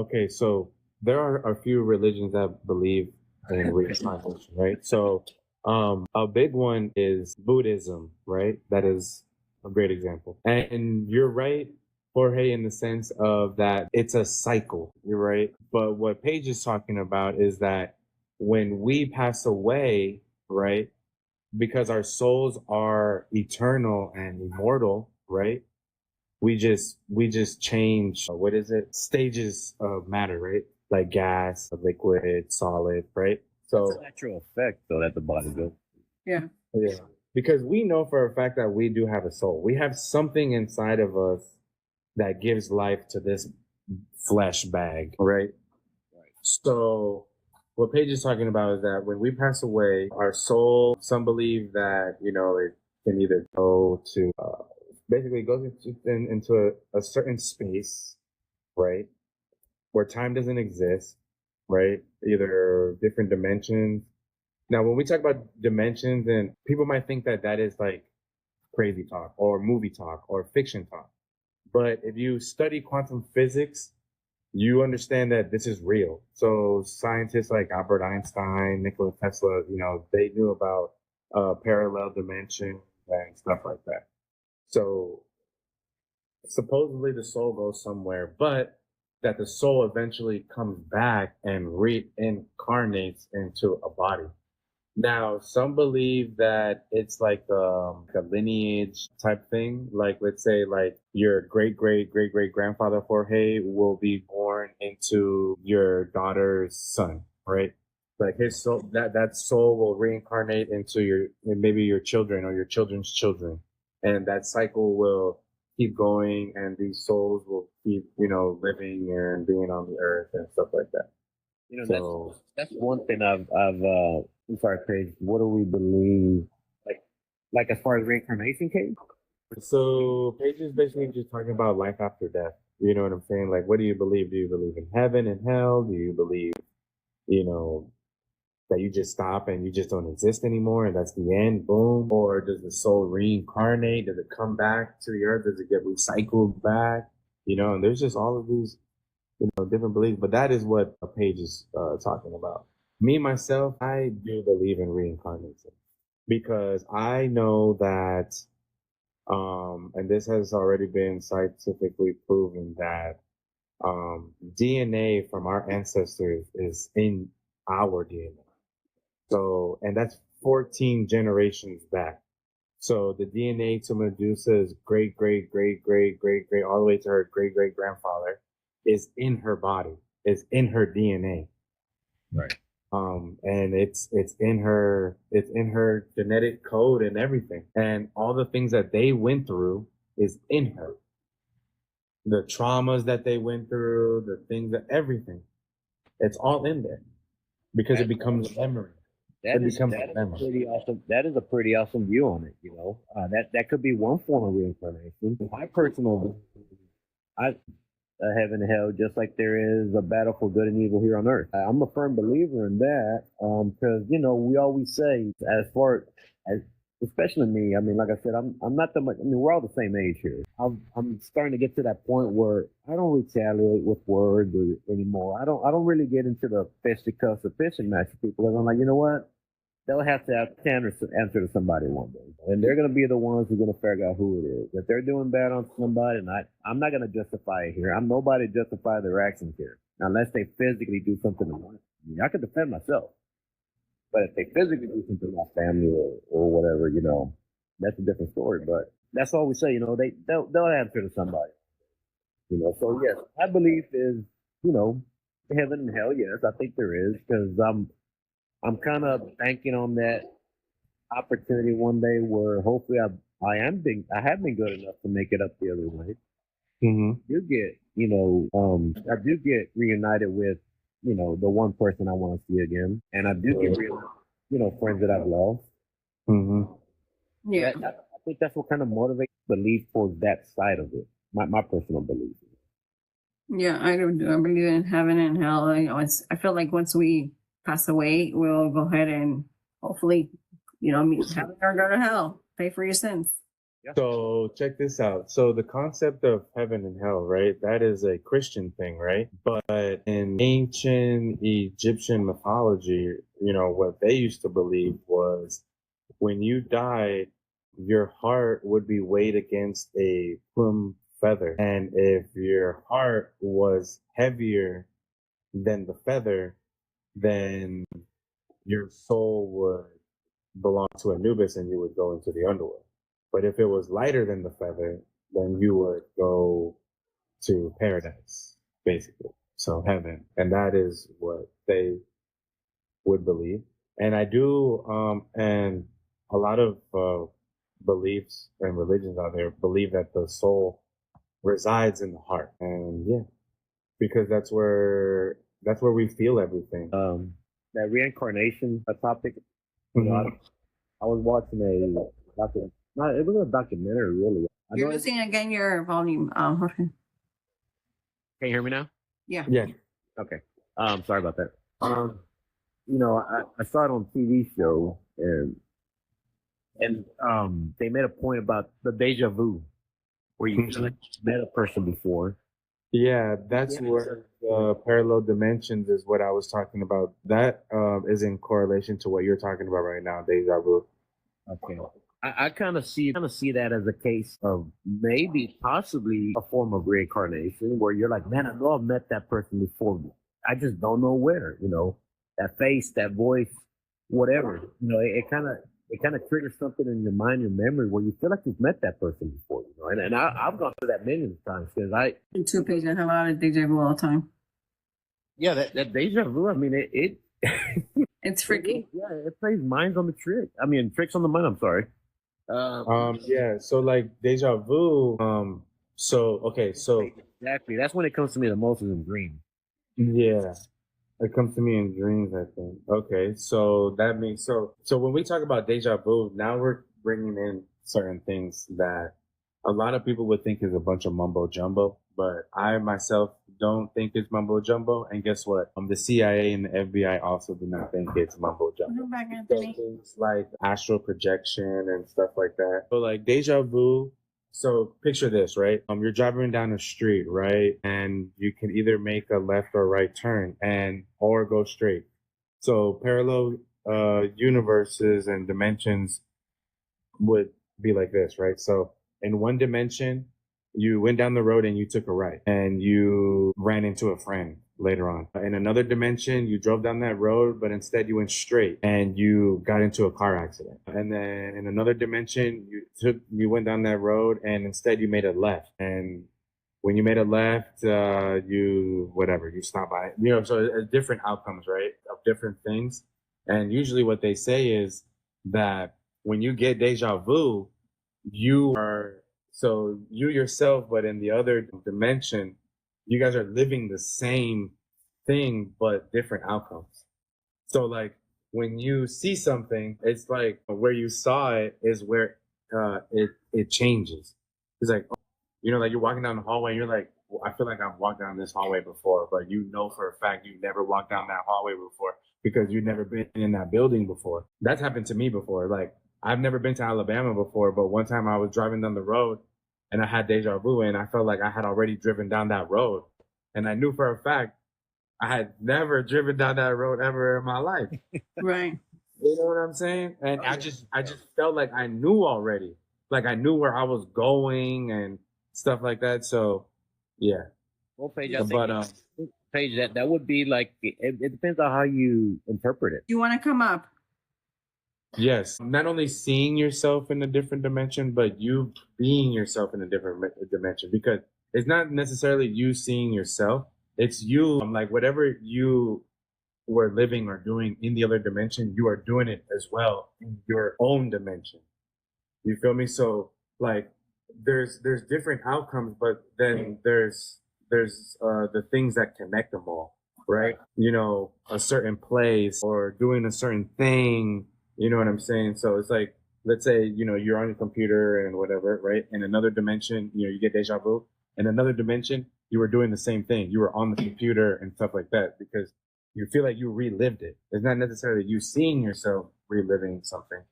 there are a few religions that believe in reincarnation, right? So a big one is Buddhism, right? That is a great example. And you're right, Jorge, in the sense of that it's a cycle. You're right. But what Paige is talking about is that when we pass away, right, because our souls are eternal and immortal, right? We just change what is it? Stages of matter, right? Like gas, liquid, solid, right? It's a So natural effect, though, that the body goes. Yeah. yeah. Because we know for a fact that we do have a soul. We have something inside of us that gives life to this flesh bag, right? Right. So what Paige is talking about is that when we pass away, our soul, some believe that, it can either go to, basically it goes into a certain space, right? Where time doesn't exist, right? Either different dimensions. Now, when we talk about dimensions, and people might think that that is like crazy talk or movie talk or fiction talk. But if you study quantum physics, you understand that this is real. So scientists like Albert Einstein, Nikola Tesla, they knew about parallel dimension and stuff like that. So supposedly the soul goes somewhere, but that the soul eventually comes back and reincarnates into a body. Now, some believe that it's like a lineage type thing. Like, let's say, like your great great great great grandfather Jorge will be born into your daughter's son, right? Like his soul, that soul will reincarnate into maybe your children or your children's children, and that cycle will keep going, and these souls will keep, living and being on the earth and stuff like that. You know, So that's one thing I'm sorry, Paige. What do we believe? Like as far as reincarnation case? So Paige is basically just talking about life after death. You know what I'm saying? Like, what do you believe? Do you believe in heaven and hell? Do you believe, you know, that you just stop and you just don't exist anymore and that's the end? Boom. Or does the soul reincarnate? Does it come back to the earth? Does it get recycled back? And there's just all of these, different beliefs. But that is what a Paige is talking about. Me, myself, I do believe in reincarnation because I know that and this has already been scientifically proven that DNA from our ancestors is in our DNA. So, and that's 14 generations back. So the DNA to Medusa's great, great, great, great, great, great, all the way to her great, great grandfather is in her body, is in her DNA. Right. And it's in her genetic code and everything. And all the things that they went through is in her. The traumas that they went through, the things that everything. It's all in there because it becomes a memory. That It is becomes that a is a memory. pretty awesome. That is a pretty awesome view on it. That could be one form of reincarnation. My personal, I heaven and hell, just like there is a battle for good and evil here on earth. I'm a firm believer in that, because we always say, as far as, especially me. I mean, like I said, I'm not that much. I mean, we're all the same age here. I'm starting to get to that point where I don't retaliate with words anymore. I don't really get into the fisticuffs or fishing match with people. I'm like, you know what? They'll have to answer to somebody one day, and they're going to be the ones who are going to figure out who it is. If they're doing bad on somebody, and I'm not going to justify it here. I'm nobody to justify their actions here, unless they physically do something to me. I mean, I can defend myself, but if they physically do something to my family or whatever, that's a different story. But that's all we say. They'll answer to somebody. So yes, my belief is, heaven and hell. Yes, I think there is, because I'm kind of banking on that opportunity one day where hopefully I have been good enough to make it up the other way. Mm-hmm. I do get reunited with, the one person I want to see again, and I do get friends that I've lost. Mm-hmm. Yeah. I think that's what kind of motivates belief towards that side of it. My personal belief. Yeah, I do. I believe in heaven and hell. I feel like once we pass away, we'll go ahead and hopefully, meet heaven or go to hell. Pay for your sins. So check this out. So the concept of heaven and hell, right? That is a Christian thing, right? But in ancient Egyptian mythology, what they used to believe was when you died, your heart would be weighed against a plume feather. And if your heart was heavier than the feather, then your soul would belong to Anubis and you would go into the underworld. But if it was lighter than the feather, then you would go to paradise, basically. So heaven. And that is what they would believe. And I do, and a lot of beliefs and religions out there believe that the soul resides in the heart. And yeah, because that's where we feel everything. That reincarnation topic. You know, I was watching it wasn't a documentary really. You're losing again your volume, Jorge. Can you hear me now? Yeah. Yeah. Okay. Sorry about that. You know, I saw it on TV show and they made a point about the deja vu, where you feel like you met a person before. Yeah, that's where parallel dimensions is what I was talking about. That is in correlation to what you're talking about right now, deja vu. Okay. I kind of see that as a case of maybe possibly a form of reincarnation where you're like, man, I know I've met that person before. I just don't know where, you know, that face, that voice, whatever. You know, it kind of triggers something in your mind, your memory, where you feel like you've met that person before, you know. And I've gone through that millions of times because In 2 pages, I have a lot of deja vu all the time. yeah, that deja vu. I mean, it It's freaky. it plays minds on the trick. I mean, tricks on the mind. I'm sorry. Yeah, so like deja vu, so Exactly. That's when it comes to me the most is in dreams. yeah, it comes to me in dreams, I think. Okay, so that means so when we talk about deja vu, now we're bringing in certain things that a lot of people would think is a bunch of mumbo jumbo, but I myself don't think it's mumbo jumbo. And guess what? The CIA and the FBI also do not think it's mumbo jumbo. Welcome back, So Anthony. things like astral projection and stuff like that. So like deja vu. So picture this, right? You're driving down the street, right? And you can either make a left or right turn or go straight. So parallel universes and dimensions would be like this, right? So in one dimension, you went down the road and you took a right and you ran into a friend later on. In another dimension, you drove down that road, but instead you went straight and you got into a car accident. And then in another dimension, you went down that road and instead you made a left. And when you made a left, you stopped by, you know, so different outcomes, right? Of different things. And usually what they say is that when you get deja vu, you yourself, but in the other dimension, you guys are living the same thing, but different outcomes. So like when you see something, it's like where you saw it is where it changes. It's like, you know, like you're walking down the hallway and you're like, well, I feel like I've walked down this hallway before, but you know for a fact you never walked down that hallway before because you've never been in that building before. That's happened to me before. Like I've never been to Alabama before, but one time I was driving down the road and I had deja vu and I felt like I had already driven down that road. And I knew for a fact I had never driven down that road ever in my life. Right. You know what I'm saying? And I just felt like I knew already. Like I knew where I was going and stuff like that. So yeah. Well, Paige, I think, Paige, that would be like it depends on how you interpret it. You want to come up? Yes, not only seeing yourself in a different dimension, but you being yourself in a different dimension, because it's not necessarily you seeing yourself. It's you, like whatever you were living or doing in the other dimension, you are doing it as well in your own dimension. You feel me? So like there's different outcomes, but then there's the things that connect them all, right? You know, a certain place or doing a certain thing. You know what I'm saying? So it's like, let's say, you know, you're on your computer and whatever, right? In another dimension, you know, you get deja vu. In another dimension, you were doing the same thing. You were on the computer and stuff like that because you feel like you relived it. It's not necessarily you seeing yourself reliving something.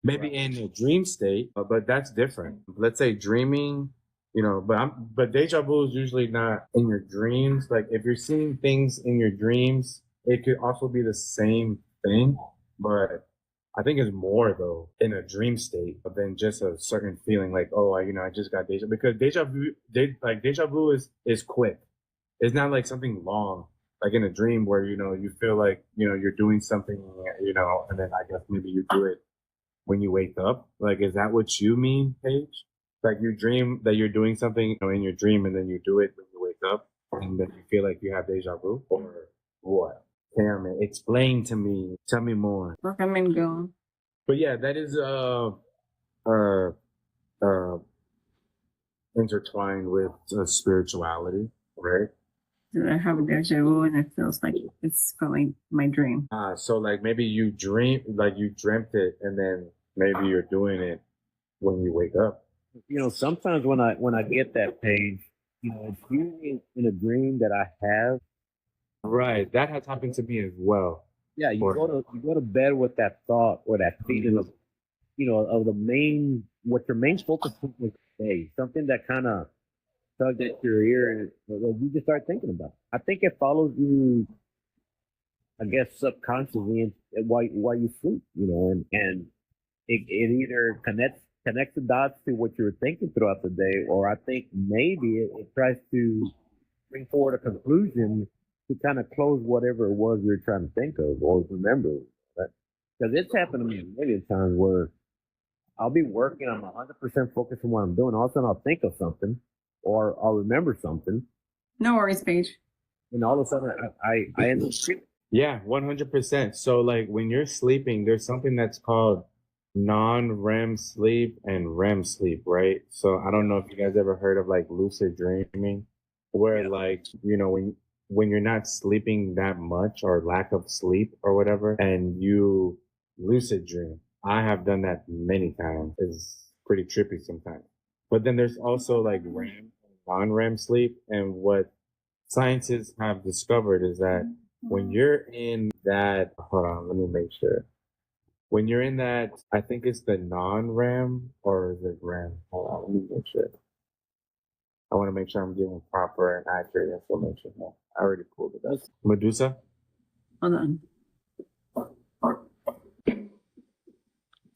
Maybe in a dream state, but that's different. Let's say dreaming, you know, but deja vu is usually not in your dreams. Like if you're seeing things in your dreams, it could also be the same thing, but I think it's more though in a dream state than just a certain feeling like, oh, I just got deja, because deja vu is quick. It's not like something long. like in a dream where, you feel like, you're doing something, and then I guess maybe you do it when you wake up. Like, is that what you mean, Paige? Like you dream that you're doing something, in your dream, and then you do it when you wake up, and then you feel like you have deja vu, or what? Damn it! Explain to me. Tell me more. Recommend go. But yeah, that is uh, uh intertwined with spirituality, right? I have a deja vu and it feels like it's from my dream. So like maybe you dreamt it, and then maybe you're doing it when you wake up. Sometimes when I get that page, it's usually in a dream that I have. Right, that has happened to me as well. Yeah, you Or- go to bed with that thought or that feeling of of the main what your main focus is for the day, something that kind of tugged at your ear, and you just start thinking about it. I think it follows you, I guess, subconsciously, and while you sleep, and it either connects the dots to what you were thinking throughout the day, or I think maybe it tries to bring forward a conclusion to kind of close whatever it was you were trying to think of or remember. Because it's happened to me many times where I'll be working, I'm 100% focused on what I'm doing. All of a sudden, I'll think of something or I'll remember something, No worries, Paige. and all of a sudden, I end up sleeping. Yeah, 100%. So like when you're sleeping, there's something that's called non-REM sleep and REM sleep, right? So I don't know if you guys ever heard of like lucid dreaming, where like, when you're not sleeping that much or lack of sleep or whatever, and you lucid dream. I have done that many times. It's pretty trippy sometimes. But then there's also like REM, non-REM sleep, and what scientists have discovered is that when you're in that, hold on, let me make sure. When you're in that, I think it's the non-REM or is it REM? Hold on, let me make sure. I want to make sure I'm giving proper and accurate information. I already pulled it up. Medusa? Hold on.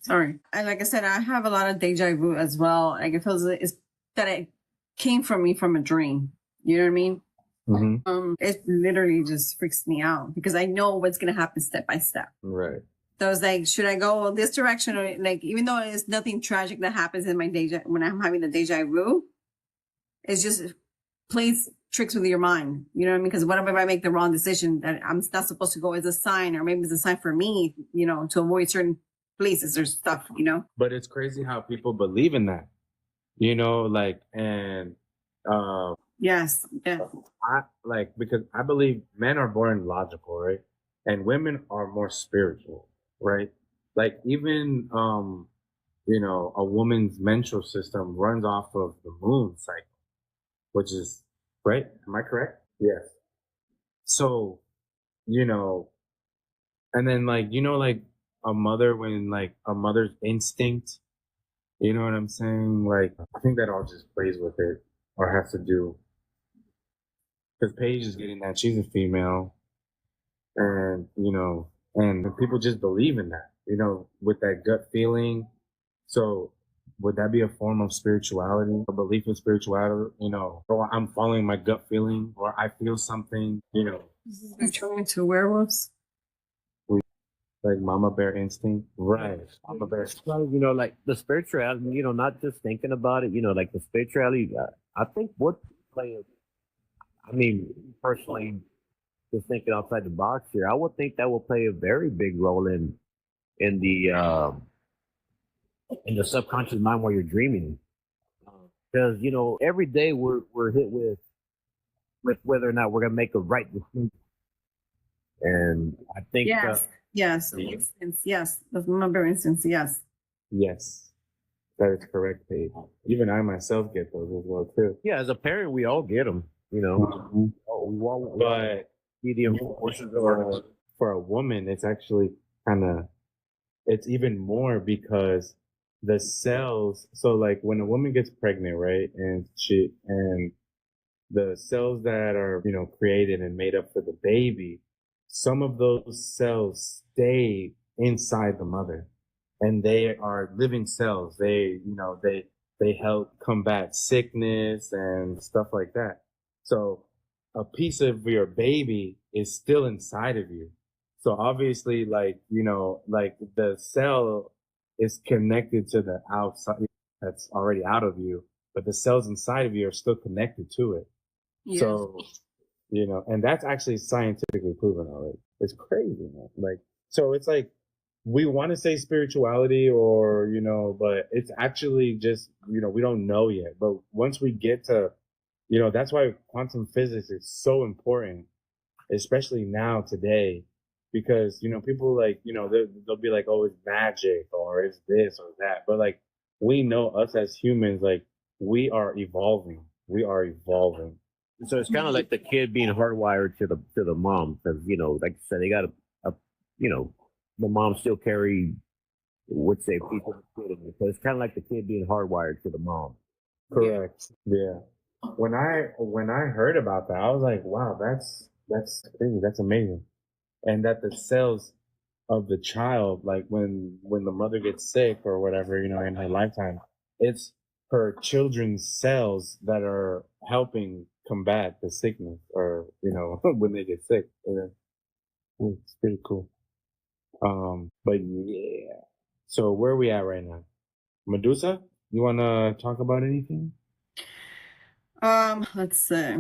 Sorry. And like I said, I have a lot of deja vu as well. Like it feels it's that it came from me from a dream. You know what I mean? Mm-hmm. It literally just freaks me out because I know what's gonna happen step by step. Right. So it's like, should I go this direction or like, even though it's nothing tragic that happens in my when I'm having the deja vu, it's just plays tricks with your mind. You know what I mean? Because what if I make the wrong decision that I'm not supposed to go as a sign, or maybe it's a sign for me, to avoid certain places or stuff, But it's crazy how people believe in that, and Yes. Yeah. because I believe men are born logical, right? And women are more spiritual, right? Like even, a woman's menstrual system runs off of the moon cycle, which is, right? Am I correct? Yes. So, and then like a mother, when like a mother's instinct, you know what I'm saying? Like, I think that all just plays with it or has to do, because Paige is getting that she's a female, and and people just believe in that, with that gut feeling. So would that be a form of spirituality, a belief in spirituality? Or I'm following my gut feeling, or I feel something, They're turning into werewolves. like mama bear instinct, right? Mama bear. Well, like the spirituality, not just thinking about it, like the spirituality, I think would play, I mean, personally, just thinking outside the box here, I would think that will play a very big role in the, in the subconscious mind while you're dreaming. Because, every day we're hit with whether or not we're going to make a right decision. And I think, Yes. Yes. Yeah. Instance, yes. The number instance, yes. Yes, that is correct, Paige. Even I myself get those as well too. yeah, as a parent, we all get them, Mhm. we all But see the emotions of our. for a woman, it's actually it's even more, because the cells. So like when a woman gets pregnant, right, and the cells that are created and made up for the baby, some of those cells stay inside the mother, and they are living cells. They help combat sickness and stuff like that. So a piece of your baby is still inside of you. So obviously, like, you know, like the cell is connected to the outside that's already out of you, but the cells inside of you are still connected to it. Yes. So, you know, and that's actually scientifically proven already. It's crazy, man. Like, so it's like, we want to say spirituality or, you know, but it's actually just, you know, we don't know yet. But once we get to, you know, that's why quantum physics is so important, especially now today, because, you know, people like, you know, they'll be like, oh, it's magic or it's this or that. But like, we know us as humans, like, we are evolving. We are evolving. So it's kind of like the kid being hardwired to the mom, because you know, like I said, they got a you know, the mom still carry, would say, people in it. So it's kind of like the kid being hardwired to the mom. Correct. Yeah. When I heard about that, I was like, wow, that's crazy. That's amazing. And that the cells of the child, like when the mother gets sick or whatever, you know, in her lifetime, it's her children's cells that are helping combat the sickness, or, you know, when they get sick. It's pretty cool. But yeah. So where are we at right now? Medusa, you want to talk about anything? Let's see.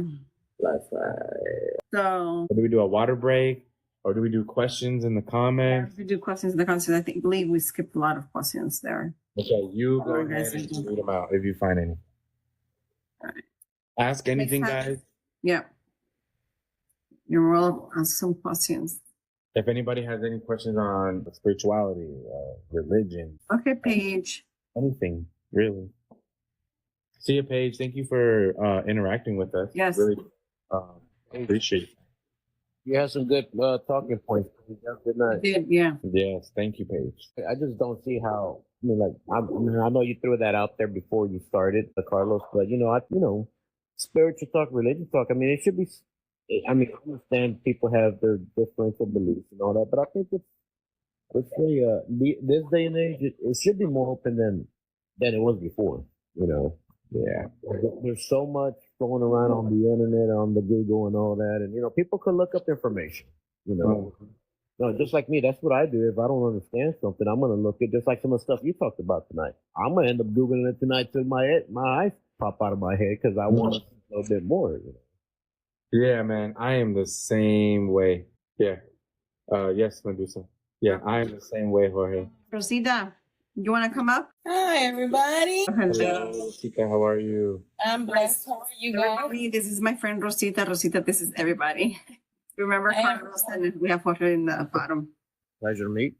Last night. So Or do we do a water break? Or do we do questions in the comments? if we do questions in the comments, I believe we skipped a lot of questions there. Okay, you go Alright, ahead guys, and read them out if you find any. Alright. Ask anything, Next time. guys. Yeah. You're welcome to ask some questions. If anybody has any questions on spirituality, religion, Okay, Paige. anything, really. See you, Paige. Thank you for interacting with us. Yes. Really appreciate it. You have some good talking points. Good night. Did, yeah. Yes, thank you, Paige. I just don't see how. I mean, like, I know you threw that out there before you started, Carlos, but you know, spiritual talk, religion talk. I mean, it should be. I mean, I understand people have their differential beliefs and all that, but I think let's say, this day and age, it should be more open than it was before. You know. Yeah. There's so much going around on the internet, on the Google and all that, and you know, people could look up information. You know. No, just like me, that's what I do. If I don't understand something, I'm gonna look at just like some of the stuff you talked about tonight. I'm gonna end up googling it tonight till my eyes pop out of my head because I want to know a little bit more. You know? Yeah, man, I am the same way. Yeah. Yes, Medusa. Yeah, I am the same way, Jorge. Rosita, you want to come up? Hi, everybody. Hello, Rosita, how are you? I'm blessed. How are you guys? Everybody, this is my friend Rosita. Rosita, this is everybody. Remember Carlos, and we have Jorge in the bottom. Pleasure to meet.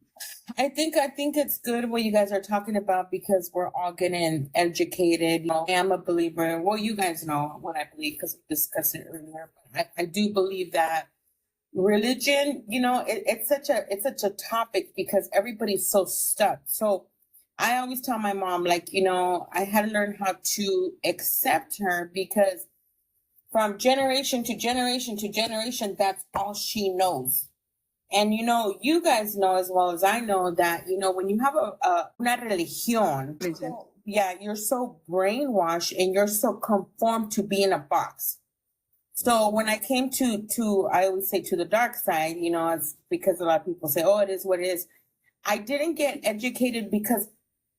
I think it's good what you guys are talking about because we're all getting educated. You know, I am a believer. Well, you guys know what I believe because we discussed it earlier. But I do believe that religion, you know, it's such a topic because everybody's so stuck. So I always tell my mom, like, you know, I had to learn how to accept her because from generation to generation to generation, that's all she knows. And, you know, you guys know as well as I know that, you know, when you have una religión, yeah, you're so brainwashed and you're so conformed to be in a box. So when I came to I always say to the dark side, you know, it's because a lot of people say, oh, it is what it is. I didn't get educated because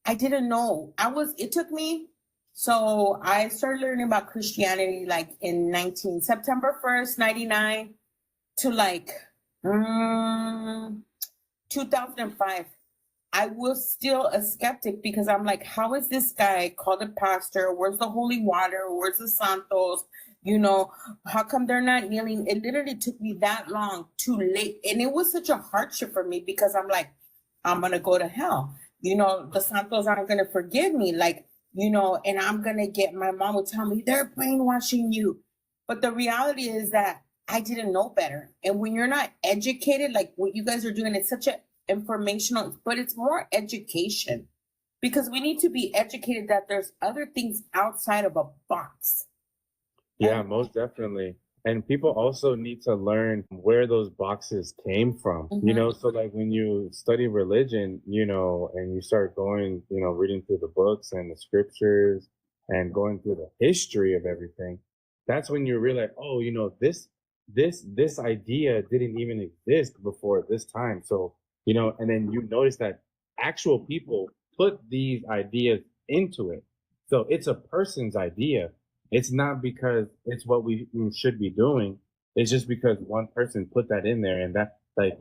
I didn't know. It took me. So I started learning about Christianity like in September 1st, 99 to like 2005. I was still a skeptic because I'm like, how is this guy called a pastor? Where's the holy water? Where's the santos? You know, how come they're not kneeling? It literally took me that long, too late. And it was such a hardship for me because I'm like, I'm going to go to hell. You know, the santos aren't going to forgive me. Like, you know, and I'm going to get, my mom would tell me, they're brainwashing you. But the reality is that I didn't know better. And when you're not educated, like what you guys are doing, it's such a informational, but it's more education because we need to be educated that there's other things outside of a box. Yeah, most definitely. And people also need to learn where those boxes came from, you know? So like when you study religion, you know, and you start going, you know, reading through the books and the scriptures and going through the history of everything, that's when you realize, oh, this idea didn't even exist before this time. So, and then you notice that actual people put these ideas into it. So it's a person's idea. It's not because it's what we should be doing. It's just because one person put that in there, and that, like,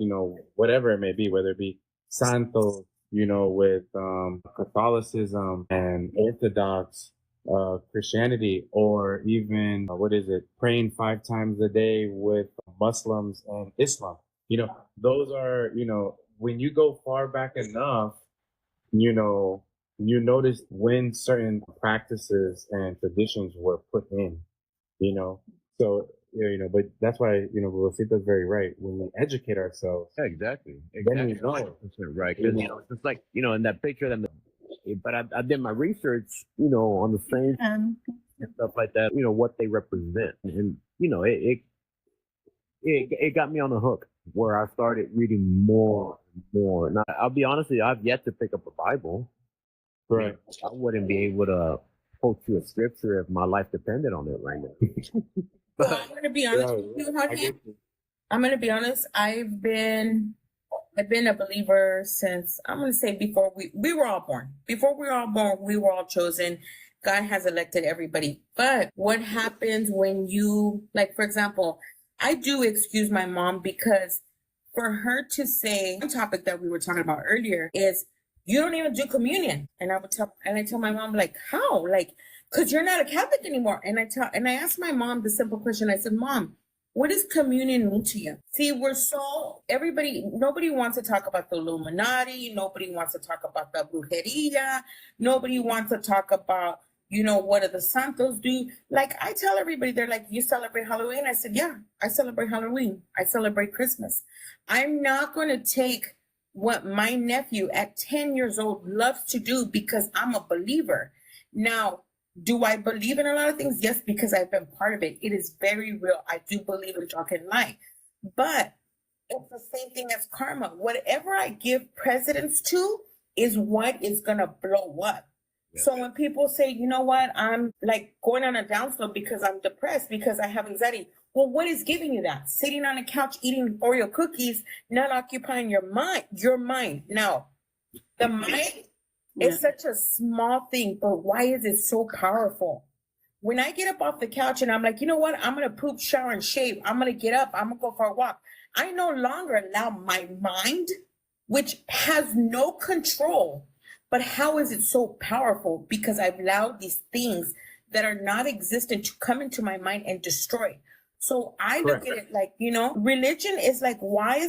whatever it may be, whether it be Santos, with Catholicism and Orthodox Christianity, or even what is it, praying 5 times a day with Muslims and Islam. Those are, when you go far back enough, you notice when certain practices and traditions were put in, so, but that's why, Rosita's very right. When we educate ourselves, Yeah, exactly. then we know. 100% right. Because, it's like, in that picture, but I did my research, on the same and stuff like that, what they represent. And, it got me on the hook where I started reading more and more. Now, I'll be honest with you, I've yet to pick up a Bible. Right. I wouldn't be able to quote you a scripture if my life depended on it right now. Well, I'm going to be honest with you, Jorge. I'm going to be honest. I've been a believer since, I'm going to say, before we were all born. Before we were all born, we were all chosen. God has elected everybody. But what happens when you, like, for example, I do excuse my mom, because for her to say, one topic that we were talking about earlier is, you don't even do communion. And I tell my mom, like, how? Like, because you're not a Catholic anymore. And I asked my mom the simple question. I said, Mom, what does communion mean to you? See, nobody wants to talk about the Illuminati. Nobody wants to talk about the brujeria. Nobody wants to talk about, what do the Santos do? Like, I tell everybody, they're like, you celebrate Halloween? I said, yeah, I celebrate Halloween. I celebrate Christmas. I'm not going to take what my nephew at 10 years old loves to do because I'm a believer. Now, do I believe in a lot of things? Yes, because I've been part of it. It is very real. I do believe in dark and light. But it's the same thing as karma. Whatever I give precedence to is what is going to blow up. Yeah. So when people say, you know what, I'm like going on a downslope because I'm depressed, because I have anxiety. Well, what is giving you that? Sitting on a couch eating Oreo cookies, not occupying your mind. Now, the mind is such a small thing, but why is it so powerful? When I get up off the couch and I'm like, you know what? I'm going to poop, shower, and shave. I'm going to get up. I'm going to go for a walk. I no longer allow my mind, which has no control. But how is it so powerful? Because I've allowed these things that are not existent to come into my mind and destroy. So I look at it like, religion is like, why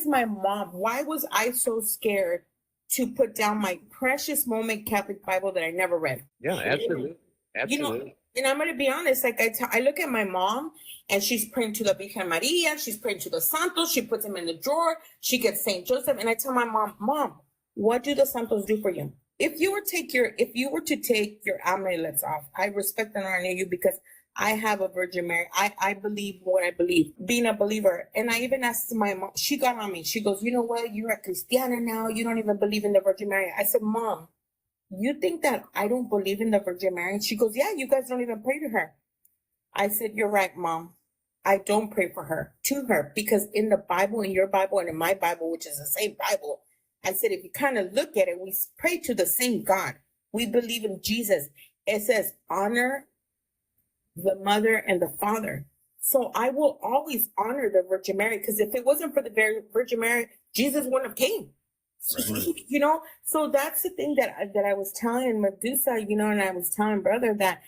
was I so scared to put down my precious moment Catholic Bible that I never read? Yeah, absolutely. Absolutely. And I'm going to be honest, like I look at my mom and she's praying to the Virgen Maria, she's praying to the Santos, she puts them in the drawer, she gets St. Joseph. And I tell my mom, what do the Santos do for you? If you were to take your amulets off, I respect and honor you because I have a Virgin Mary. I believe what I believe, being a believer. And I even asked my mom, she got on me. She goes, you know what? You're a Cristiana now. You don't even believe in the Virgin Mary. I said, Mom, you think that I don't believe in the Virgin Mary? And she goes, yeah, you guys don't even pray to her. I said, you're right, Mom. I don't pray to her, because in the Bible, in your Bible, and in my Bible, which is the same Bible, I said, if you kind of look at it, we pray to the same God. We believe in Jesus. It says, honor the mother and the father. So I will always honor the Virgin Mary, because if it wasn't for the Virgin Mary, Jesus wouldn't have came. Right. So that's the thing that I was telling Medusa, and I was telling brother that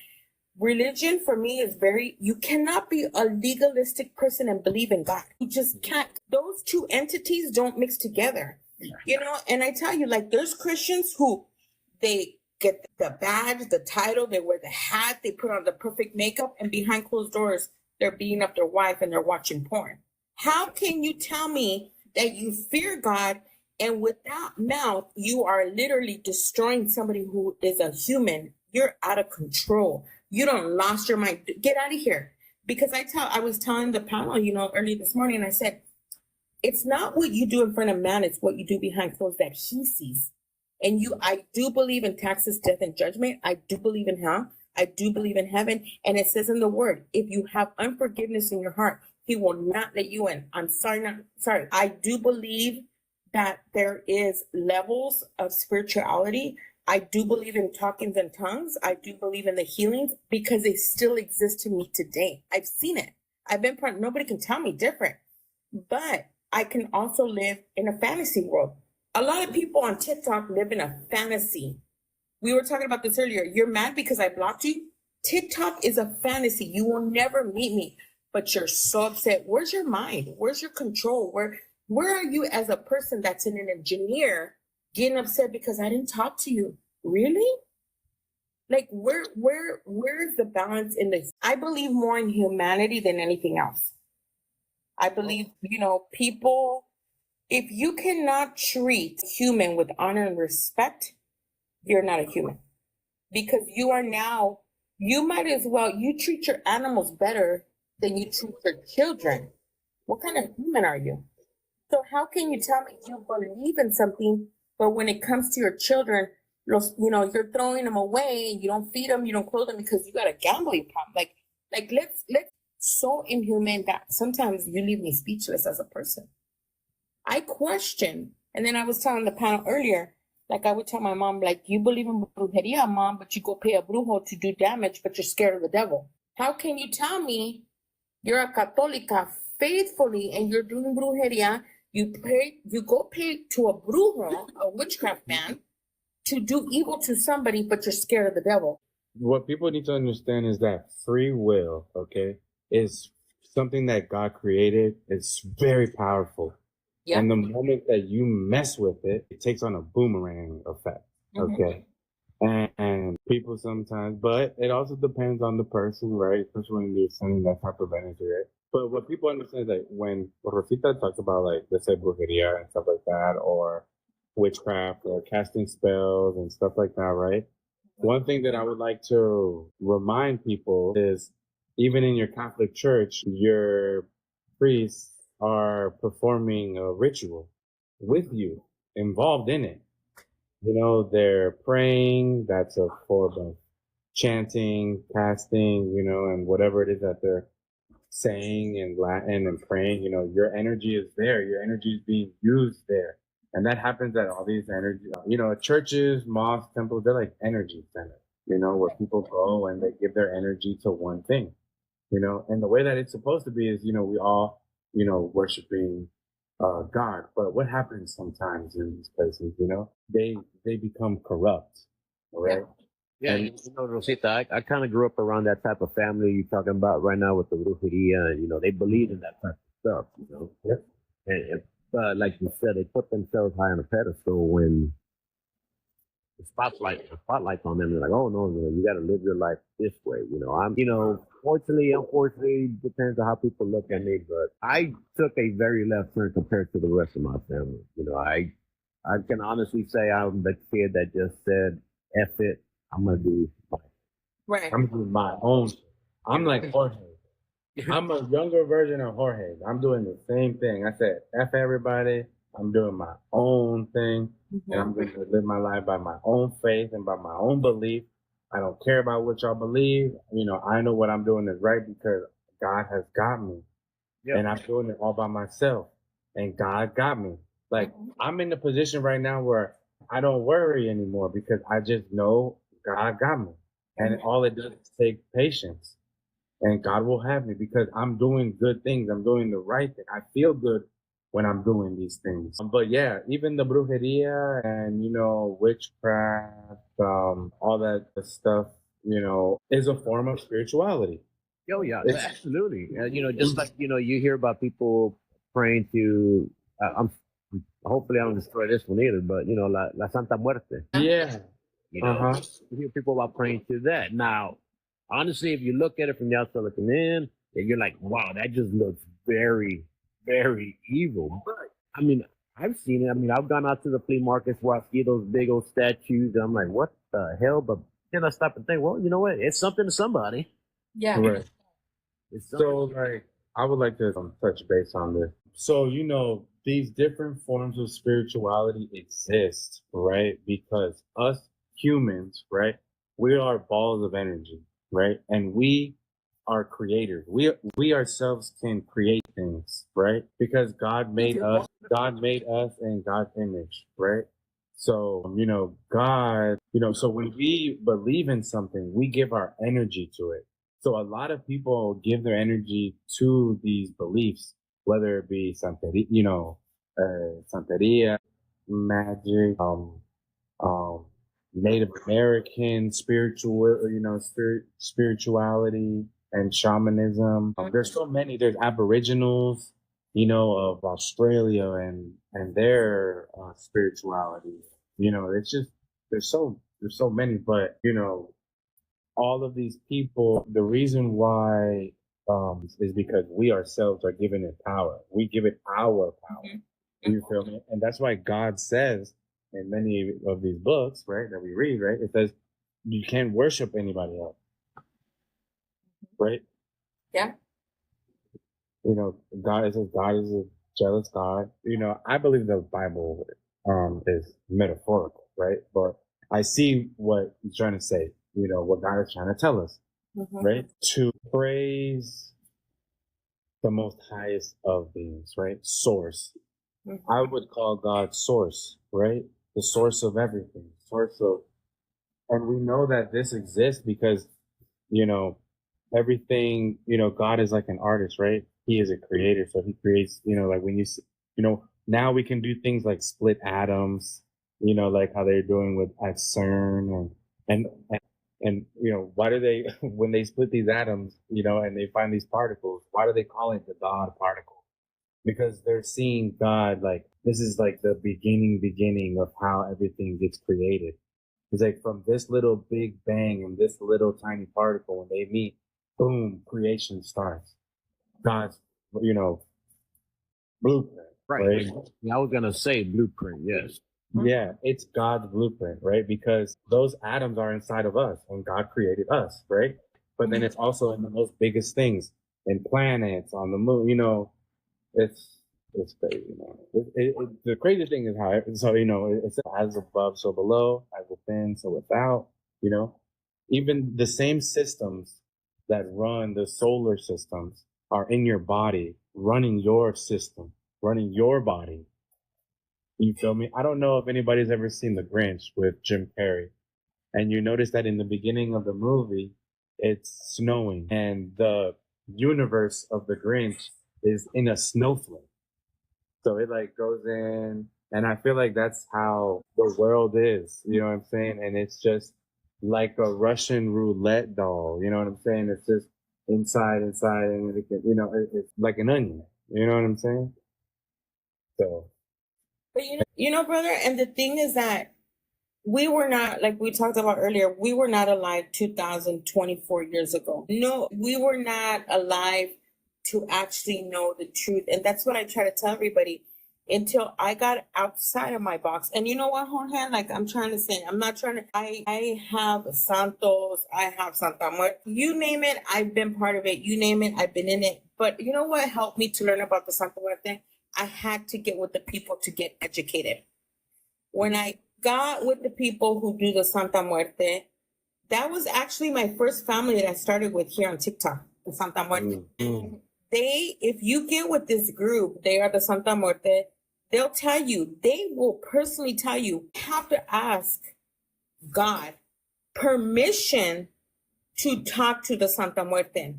religion for me is you cannot be a legalistic person and believe in God. You just can't. Those two entities don't mix together. And I tell you, like, there's Christians who they get the badge, the title, they wear the hat, they put on the perfect makeup, and behind closed doors, they're beating up their wife and they're watching porn. How can you tell me that you fear God and with that mouth, you are literally destroying somebody who is a human? You're out of control. You don't lost your mind. Get out of here. Because I was telling the panel, early this morning, and I said, it's not what you do in front of man, it's what you do behind closed that he sees. And I do believe in taxes, death, and judgment. I do believe in hell. I do believe in heaven. And it says in the word, if you have unforgiveness in your heart, he will not let you in. I'm sorry, not sorry. I do believe that there is levels of spirituality. I do believe in talkings and tongues. I do believe in the healings because they still exist to me today. I've seen it. I've been part, nobody can tell me different. But I can also live in a fantasy world. A lot of people on TikTok live in a fantasy. We were talking about this earlier. You're mad because I blocked you? TikTok is a fantasy. You will never meet me, but you're so upset. Where's your mind? Where's your control? Where are you as a person that's an engineer getting upset because I didn't talk to you? Really? Like where's the balance in this? I believe more in humanity than anything else. I believe, people, if you cannot treat human with honor and respect, you're not a human. Because you might as well, you treat your animals better than you treat your children. What kind of human are you? So how can you tell me you believe in something, but when it comes to your children, you're throwing them away, you don't feed them, you don't clothe them because you got a gambling problem. Like let's so inhumane that sometimes you leave me speechless as a person. I question, and then I was telling the panel earlier, like I would tell my mom, like, you believe in brujeria, mom, but you go pay a brujo to do damage, but you're scared of the devil. How can you tell me you're a Católica faithfully and you're doing brujeria? You go pay to a brujo, a witchcraft man, to do evil to somebody, but you're scared of the devil. What people need to understand is that free will, okay, is something that God created. It's very powerful. Yep. And the moment that you mess with it, it takes on a boomerang effect, okay? And people sometimes, but it also depends on the person, right? Especially when you're sending that type of energy, right? But what people understand is that when Rosita talks about, like, let's say brujeria and stuff like that, or witchcraft or casting spells and stuff like that, right? One thing that I would like to remind people is even in your Catholic Church, your priests are performing a ritual with you, involved in it. They're praying, that's a form of chanting, casting, and whatever it is that they're saying in Latin and praying, your energy is there, your energy is being used there. And that happens at all these energy, churches, mosques, temples, they're like energy centers, where people go and they give their energy to one thing, and the way that it's supposed to be is, we all, worshiping God. But what happens sometimes in these places, they become corrupt, right? Yeah, and, Rosita, I kind of grew up around that type of family you're talking about right now with the brujeria, and, they believe in that type of stuff, Yep. But like you said, they put themselves high on a pedestal when the spotlight's on them. They're like, oh no, you got to live your life this way. Unfortunately, depends on how people look at me. But I took a very left turn compared to the rest of my family. I can honestly say I'm the kid that just said, "F it, I'm gonna do I'm doing my own. I'm like Jorge. I'm a younger version of Jorge. I'm doing the same thing. I said, F everybody. I'm doing my own thing. And I'm going to live my life by my own faith and by my own belief. I don't care about what y'all believe. I know what I'm doing is right because God has got me. Yep. And I'm doing it all by myself. And God got me. Like, I'm in the position right now where I don't worry anymore because I just know God got me. And all it does is take patience. And God will have me because I'm doing good things. I'm doing the right thing. I feel good when I'm doing these things. But yeah, even the brujeria and, witchcraft, all that stuff, is a form of spirituality. Oh, yeah, absolutely. Just like, you hear about people praying to, hopefully I don't destroy this one either, but, La Santa Muerte. Yeah. You hear people about praying to that. Now, honestly, if you look at it from the outside looking in, you're like, wow, that just looks very, very evil. But, I've seen it. I've gone out to the flea markets where I see those big old statues, and I'm like, what the hell? But then I stop and think, well, you know what? It's something to somebody. Yeah. Right. So, I would like to touch base on this. So, these different forms of spirituality exist, right? Because us humans, right? we are balls of energy, right? And we are creators. We ourselves can create things, right? Because God made us in God's image, right? So, God, so when we believe in something, we give our energy to it. So a lot of people give their energy to these beliefs, whether it be Santeria, magic, um, Native American spirituality and shamanism. There's so many. There's Aboriginals, of Australia and their spirituality. It's just there's so many, but all of these people. The reason why is because we ourselves are given it power. We give it our power. You feel me? And that's why God says in many of these books, right, that we read, right, it says you can't worship anybody else, right? Yeah. God is a jealous God. I believe the Bible is metaphorical, right? But I see what he's trying to say, what God is trying to tell us, right? To praise the most highest of beings, right? Source. I would call God source, right? The source of everything, and we know that this exists because, everything, God is like an artist, right? He is a creator. So he creates, like when now we can do things like split atoms, like how they're doing with at CERN and, why do they, when they split these atoms, and they find these particles, why do they call it the God particle? Because they're seeing God like this is like the beginning of how everything gets created. It's like from this little big bang and this little tiny particle, when they meet, boom, creation starts. God's, blueprint, right? I was gonna say blueprint. Yes. Yeah, it's God's blueprint, right? Because those atoms are inside of us when God created us, right? But then it's also in the most biggest things, in planets, on the moon, it's crazy, the crazy thing is how it's as above, so below, as within, so without. Even the same systems that run the solar systems are in your body, running your system, running your body. You feel me? I don't know if anybody's ever seen The Grinch with Jim Carrey, and you notice that in the beginning of the movie, it's snowing, and the universe of the Grinch is in a snowflake. So it like goes in, and I feel like that's how the world is. You know what I'm saying? And it's just like a Russian roulette doll. You know what I'm saying? It's just inside, and it can, it's like an onion. You know what I'm saying? So, But brother, and the thing is that we were not, like we talked about earlier, we were not alive 2024 years ago. No, we were not alive to actually know the truth. And that's what I try to tell everybody until I got outside of my box. And you know what, Jorge? Like I'm trying to say, I'm not trying to, I have Santos, I have Santa Muerte, you name it, I've been part of it. You name it, I've been in it. But you know what helped me to learn about the Santa Muerte? I had to get with the people to get educated. When I got with the people who do the Santa Muerte, that was actually my first family that I started with here on TikTok, the Santa Muerte. If you get with this group, they are the Santa Muerte, they'll tell you, they will personally tell you have to ask God permission to talk to the Santa Muerte.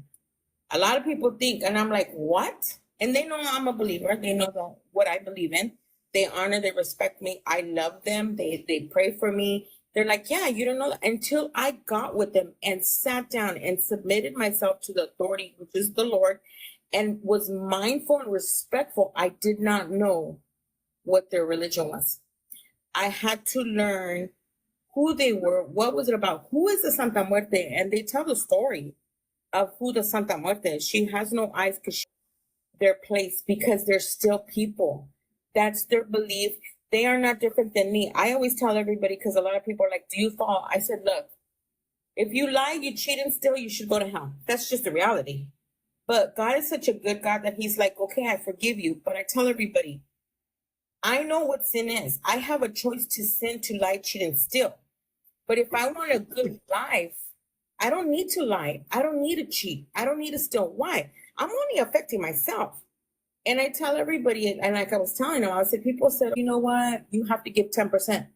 A lot of people think, and I'm like, what? And they know I'm a believer. They know what I believe in. They honor, they respect me. I love them. They pray for me. They're like, yeah, you don't know that. Until I got with them and sat down and submitted myself to the authority, which is the Lord, and was mindful and respectful, I did not know what their religion was. I had to learn who they were, what was it about, who is the Santa Muerte, and they tell the story of who the Santa Muerte is. She has no eyes because their place, because they're still people. That's their belief. They are not different than me. I always tell everybody, because a lot of people are like, do you fall? I said, look, if you lie, you cheat and steal, you should go to hell. That's just the reality. But God is such a good God that he's like, okay, I forgive you. But I tell everybody, I know what sin is. I have a choice to sin, to lie, cheat, and steal. But if I want a good life, I don't need to lie. I don't need to cheat. I don't need to steal. Why? I'm only affecting myself. And I tell everybody, and like I was telling them, I said, people said, you know what? You have to give 10%.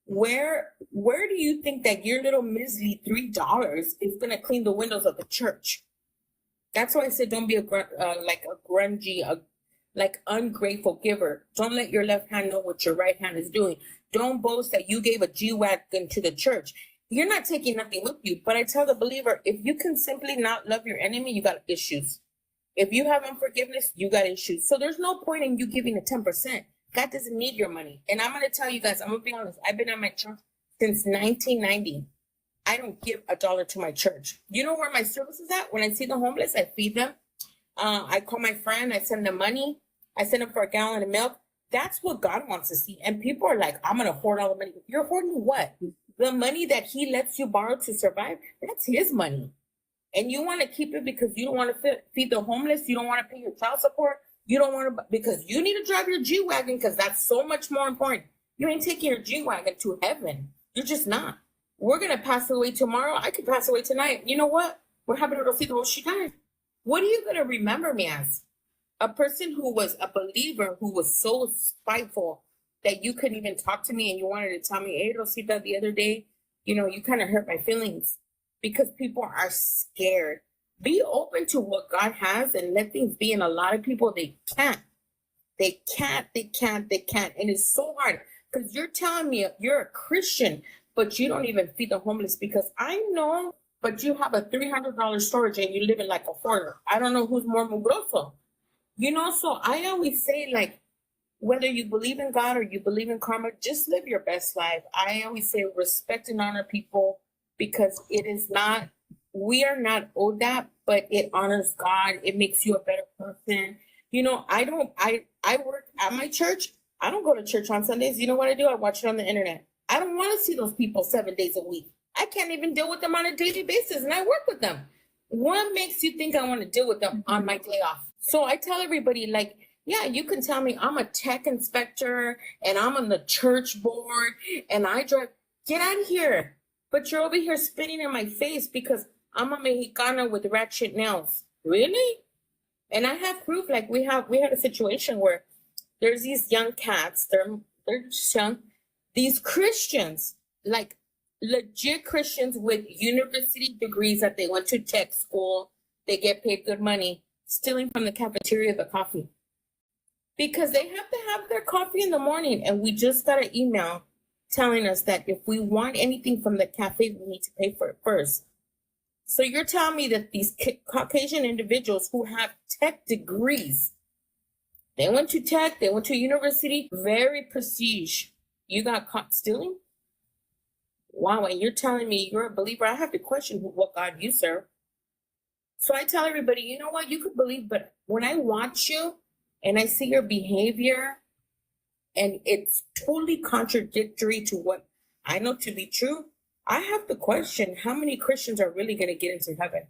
Where do you think that your little measly $3 is going to clean the windows of the church? That's why I said, don't be like a grungy, like ungrateful giver. Don't let your left hand know what your right hand is doing. Don't boast that you gave a G-Wagon to the church. You're not taking nothing with you. But I tell the believer, if you can simply not love your enemy, you got issues. If you have unforgiveness, you got issues. So there's no point in you giving the 10%. God doesn't need your money. And I'm going to tell you guys, I'm going to be honest. I've been at my church since 1990. I don't give $1 to my church. You know where my service is at? When I see the homeless, I feed them. I call my friend. I send them money. I send them for a gallon of milk. That's what God wants to see. And people are like, I'm going to hoard all the money. You're hoarding what? The money that he lets you borrow to survive, that's his money. And you want to keep it because you don't want to feed the homeless. You don't want to pay your child support. You don't want to, because you need to drive your G-Wagon because that's so much more important. You ain't taking your G-Wagon to heaven. You're just not. We're going to pass away tomorrow. I could pass away tonight. You know what? We're happy to see the Roshidai. What are you going to remember me as? A person who was a believer, who was so spiteful that you couldn't even talk to me and you wanted to tell me, hey, Rosita, the other day, you know, you kind of hurt my feelings because people are scared. Be open to what God has and let things be. And a lot of people, they can't. And it's so hard because you're telling me you're a Christian, but you don't even feed the homeless because I know, but you have a $300 storage and you live in like a hoarder. I don't know who's more mugroso. You know, so I always say, like, whether you believe in God or you believe in karma, just live your best life. I always say respect and honor people because it is not, we are not owed that, but it honors God. It makes you a better person. You know, I work at my church. I don't go to church on Sundays. You know what I do? I watch it on the internet. I don't want to see those people 7 days a week. I can't even deal with them on a daily basis, and I work with them. What makes you think I want to deal with them on my day off? So I tell everybody, like, yeah, you can tell me I'm a tech inspector and I'm on the church board and I drive. Get out of here. But you're over here spitting in my face because I'm a Mexicana with ratchet nails. Really? And I have proof. Like we had a situation where there's these young cats. They're just young. These Christians, like legit Christians with university degrees that they went to tech school. They get paid good money, stealing from the cafeteria the coffee. Because they have to have their coffee in the morning. And we just got an email telling us that if we want anything from the cafe, we need to pay for it first. So you're telling me that these Caucasian individuals who have tech degrees, they went to tech, they went to university, very prestige. You got caught stealing? Wow, and you're telling me you're a believer. I have to question what God you serve. So I tell everybody, you know what? You could believe, but when I watch you and I see your behavior and it's totally contradictory to what I know to be true, I have to question how many Christians are really going to get into heaven.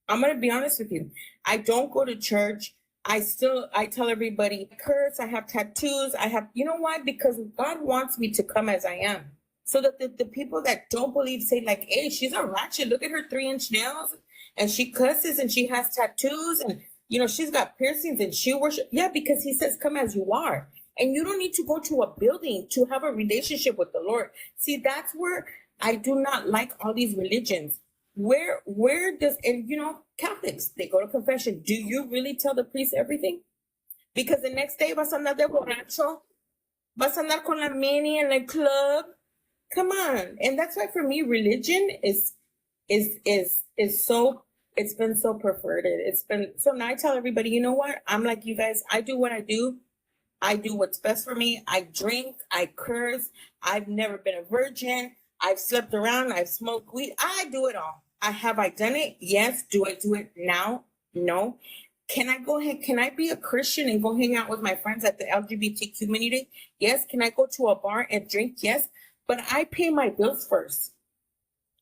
I'm going to be honest with you. I don't go to church. I tell everybody, I curse, I have tattoos, you know why? Because God wants me to come as I am. So that the people that don't believe say like, hey, she's a ratchet. Look at her 3-inch nails and she cusses and she has tattoos and, you know, she's got piercings and she worships. Yeah, because he says, come as you are. And you don't need to go to a building to have a relationship with the Lord. See, that's where I do not like all these religions. Where does, and you know, Catholics, they go to confession. Do you really tell the priest everything? Because the next day vas a andar de borracho, vas a andar con la mini in the club. Come on. And that's why for me, religion is so, it's been so perverted. So now I tell everybody, you know what? I'm like you guys, I do what I do. I do what's best for me. I drink, I curse. I've never been a virgin. I've slept around. I've smoked weed. I do it all. Have I done it? Yes. Do I do it now? No. Can I go ahead? Can I be a Christian and go hang out with my friends at the LGBT community? Yes. Can I go to a bar and drink? Yes. But I pay my bills first.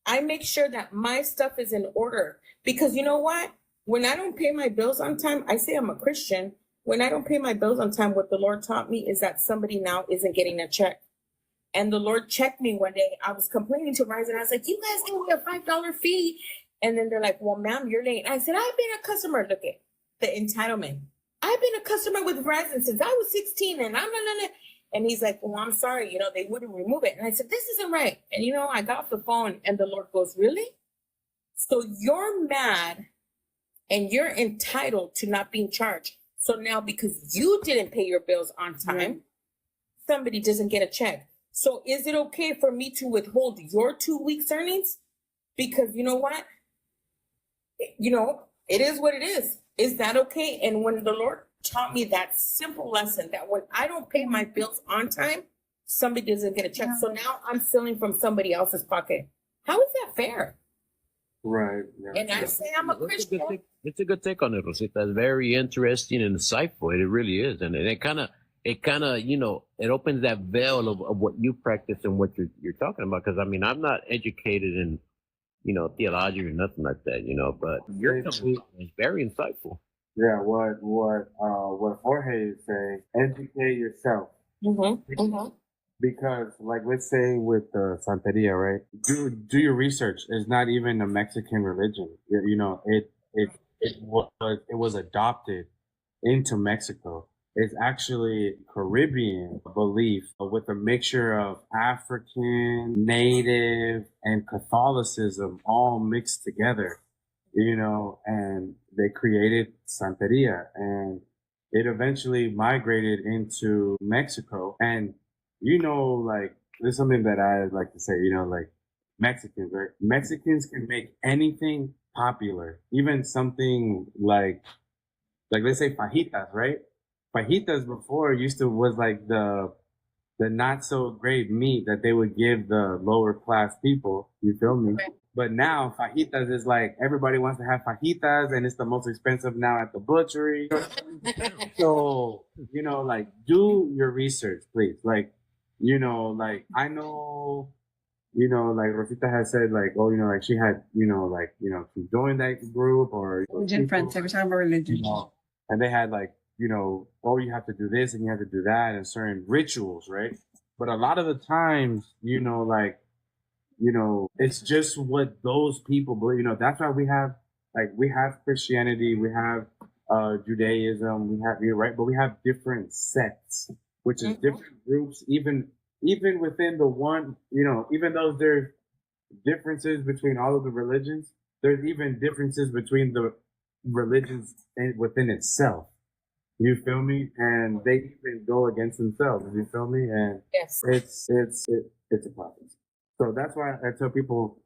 I make sure that my stuff is in order because you know what? When I don't pay my bills on time, I say I'm a Christian. When I don't pay my bills on time, what the Lord taught me is that somebody now isn't getting a check. And the Lord checked me one day. I was complaining to Rise, and I was like, "You guys give me a $5 fee." And then they're like, "Well, ma'am, you're late." I said, "I've been a customer." Look at the entitlement. "I've been a customer with Verizon since I was 16, and I'm not. And he's like, "Well, I'm sorry, they wouldn't remove it." And I said, "This isn't right." And I got off the phone, and the Lord goes, "Really? So you're mad, and you're entitled to not being charged. So now because you didn't pay your bills on time, somebody doesn't get a check. So is it okay for me to withhold your 2 weeks earnings? Because you know what? It is what it is. Is that okay?" And when the Lord taught me that simple lesson, that when I don't pay my bills on time, somebody doesn't get a check. So now I'm stealing from somebody else's pocket. How is that fair? Right. Yeah. And I say I'm a Christian. It's a good take on it, Rosita. It's very interesting and insightful. It really is, and it kind of it opens that veil of what you practice and what you're talking about. Because I'm not educated in theology or nothing like that, but your coming is very insightful. Yeah, what Jorge is saying, educate yourself. Because, like, let's say with Santeria, right? Do your research. It's not even a Mexican religion. It was adopted into Mexico. It's actually Caribbean belief with a mixture of African, Native, and Catholicism all mixed together. And they created Santeria, and it eventually migrated into Mexico. And like, there's something that I like to say, like Mexicans, right? Mexicans can make anything popular, even something like let's say fajitas, right? Fajitas before was like the not so great meat that they would give the lower class people. You feel me? Right. But now fajitas is like everybody wants to have fajitas, and it's the most expensive now at the butchery. So like, do your research, please. Like, like I know, like Rosita has said, like, oh, like she had, she joined that group or religion friends. Every time we're religion, and they had like, oh, you have to do this and you have to do that and certain rituals, right? But a lot of the times, it's just what those people believe. That's why we have Christianity, we have Judaism, we have, right? But we have different sects, which is different groups, even within the one, even though there's differences between all of the religions, there's even differences between the religions within itself. You feel me? And they even go against themselves. You feel me? And yes, it's a process. So that's why I tell people,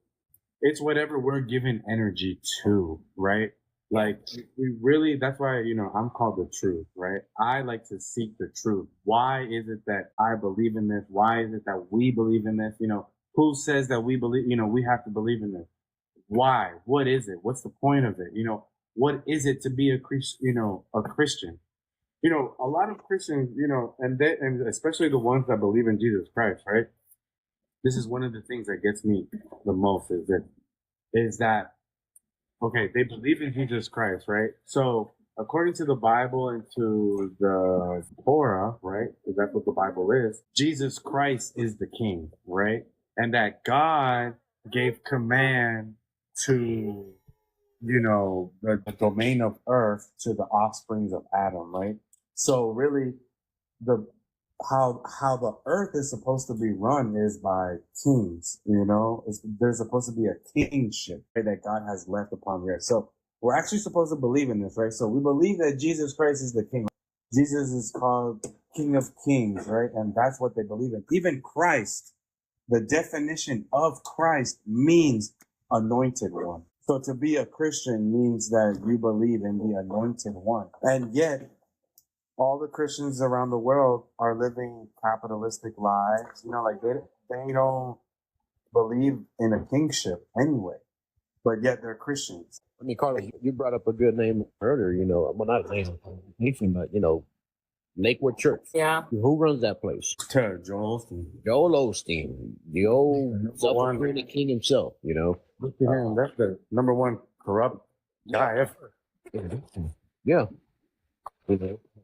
it's whatever we're giving energy to, right? Like, we really, that's why, I'm called the truth, right? I like to seek the truth. Why is it that I believe in this? Why is it that we believe in this? Who says that we believe, we have to believe in this? Why? What is it? What's the point of it? What is it to be a Christian? A Christian? A lot of Christians, and especially the ones that believe in Jesus Christ, right? This is one of the things that gets me the most is that, okay, they believe in Jesus Christ, right? So according to the Bible and to the Torah, right? Because that's what the Bible is. Jesus Christ is the king, right? And that God gave command to, the domain of earth to the offsprings of Adam, right? So really, how the earth is supposed to be run is by kings. There's supposed to be a kingship, right, that God has left upon the earth. So we're actually supposed to believe in this, right? So we believe that Jesus Christ is the king. Jesus is called King of Kings, right? And that's what they believe in. Even Christ, the definition of Christ means anointed one. So to be a Christian means that you believe in the anointed one. And yet, all the Christians around the world are living capitalistic lives. Like they don't believe in a kingship anyway, but yet they're Christians. I mean, Carlos, you brought up a good name earlier, well, not a name, but, Lakewood Church. Yeah. Who runs that place? Joel Osteen. Joel Osteen, the old self-appointed king himself, Look at him. That's the number one corrupt guy ever. Yeah.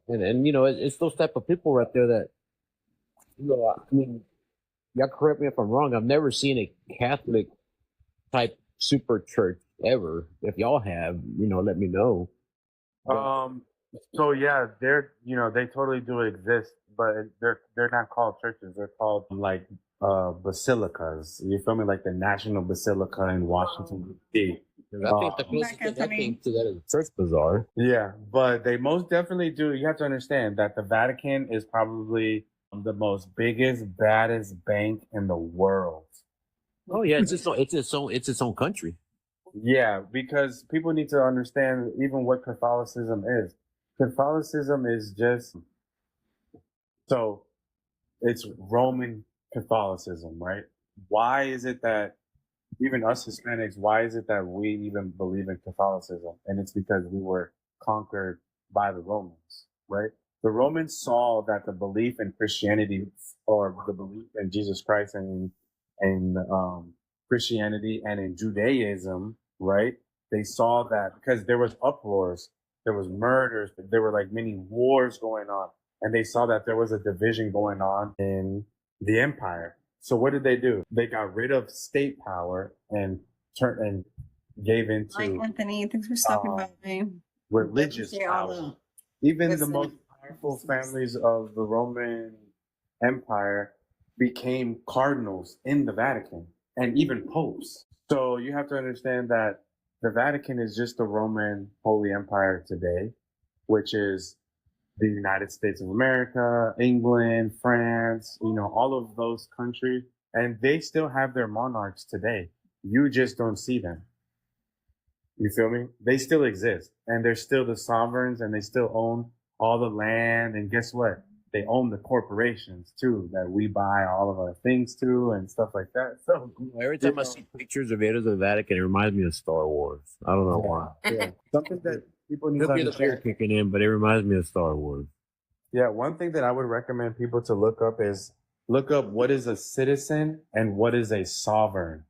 And it's those type of people right there that, I mean, y'all correct me if I'm wrong. I've never seen a Catholic type super church ever. If y'all have, let me know. Um. So yeah, they totally do exist, but they're not called churches. They're called like basilicas. You feel me? Like the National Basilica in Washington D.C. I think the closest thing I came to that is a church bazaar. Yeah, but they most definitely do. You have to understand that the Vatican is probably the most biggest, baddest bank in the world. Oh yeah, it's its own country. Yeah, because people need to understand even what Catholicism is. Catholicism is just so it's Roman Catholicism, right? Why is it that even us Hispanics, why is it that we even believe in Catholicism? And it's because we were conquered by the Romans, right? The Romans saw that the belief in Christianity or the belief in Jesus Christ and Christianity and in Judaism, right? They saw that because there was uproars, there was murders, there were like many wars going on, and they saw that there was a division going on in the empire. So what did they do? They got rid of state power and gave into Hi, Anthony. Thanks for stopping by. religious Say all power. Even the listen. most powerful families of the Roman Empire became cardinals in the Vatican and even popes. So you have to understand that the Vatican is just the Roman Holy Empire today, which is the United States of America, England, France, all of those countries. And they still have their monarchs today. You just don't see them. You feel me? They still exist and they're still the sovereigns and they still own all the land. And guess what? They own the corporations too that we buy all of our things to and stuff like that. So Every time I see pictures of it of the Vatican, it reminds me of Star Wars. I don't know why. Yeah. Something that people need to Could be the beer understand. kicking in, but it reminds me of Star Wars. Yeah, one thing that I would recommend people to look up is look up what is a citizen and what is a sovereign.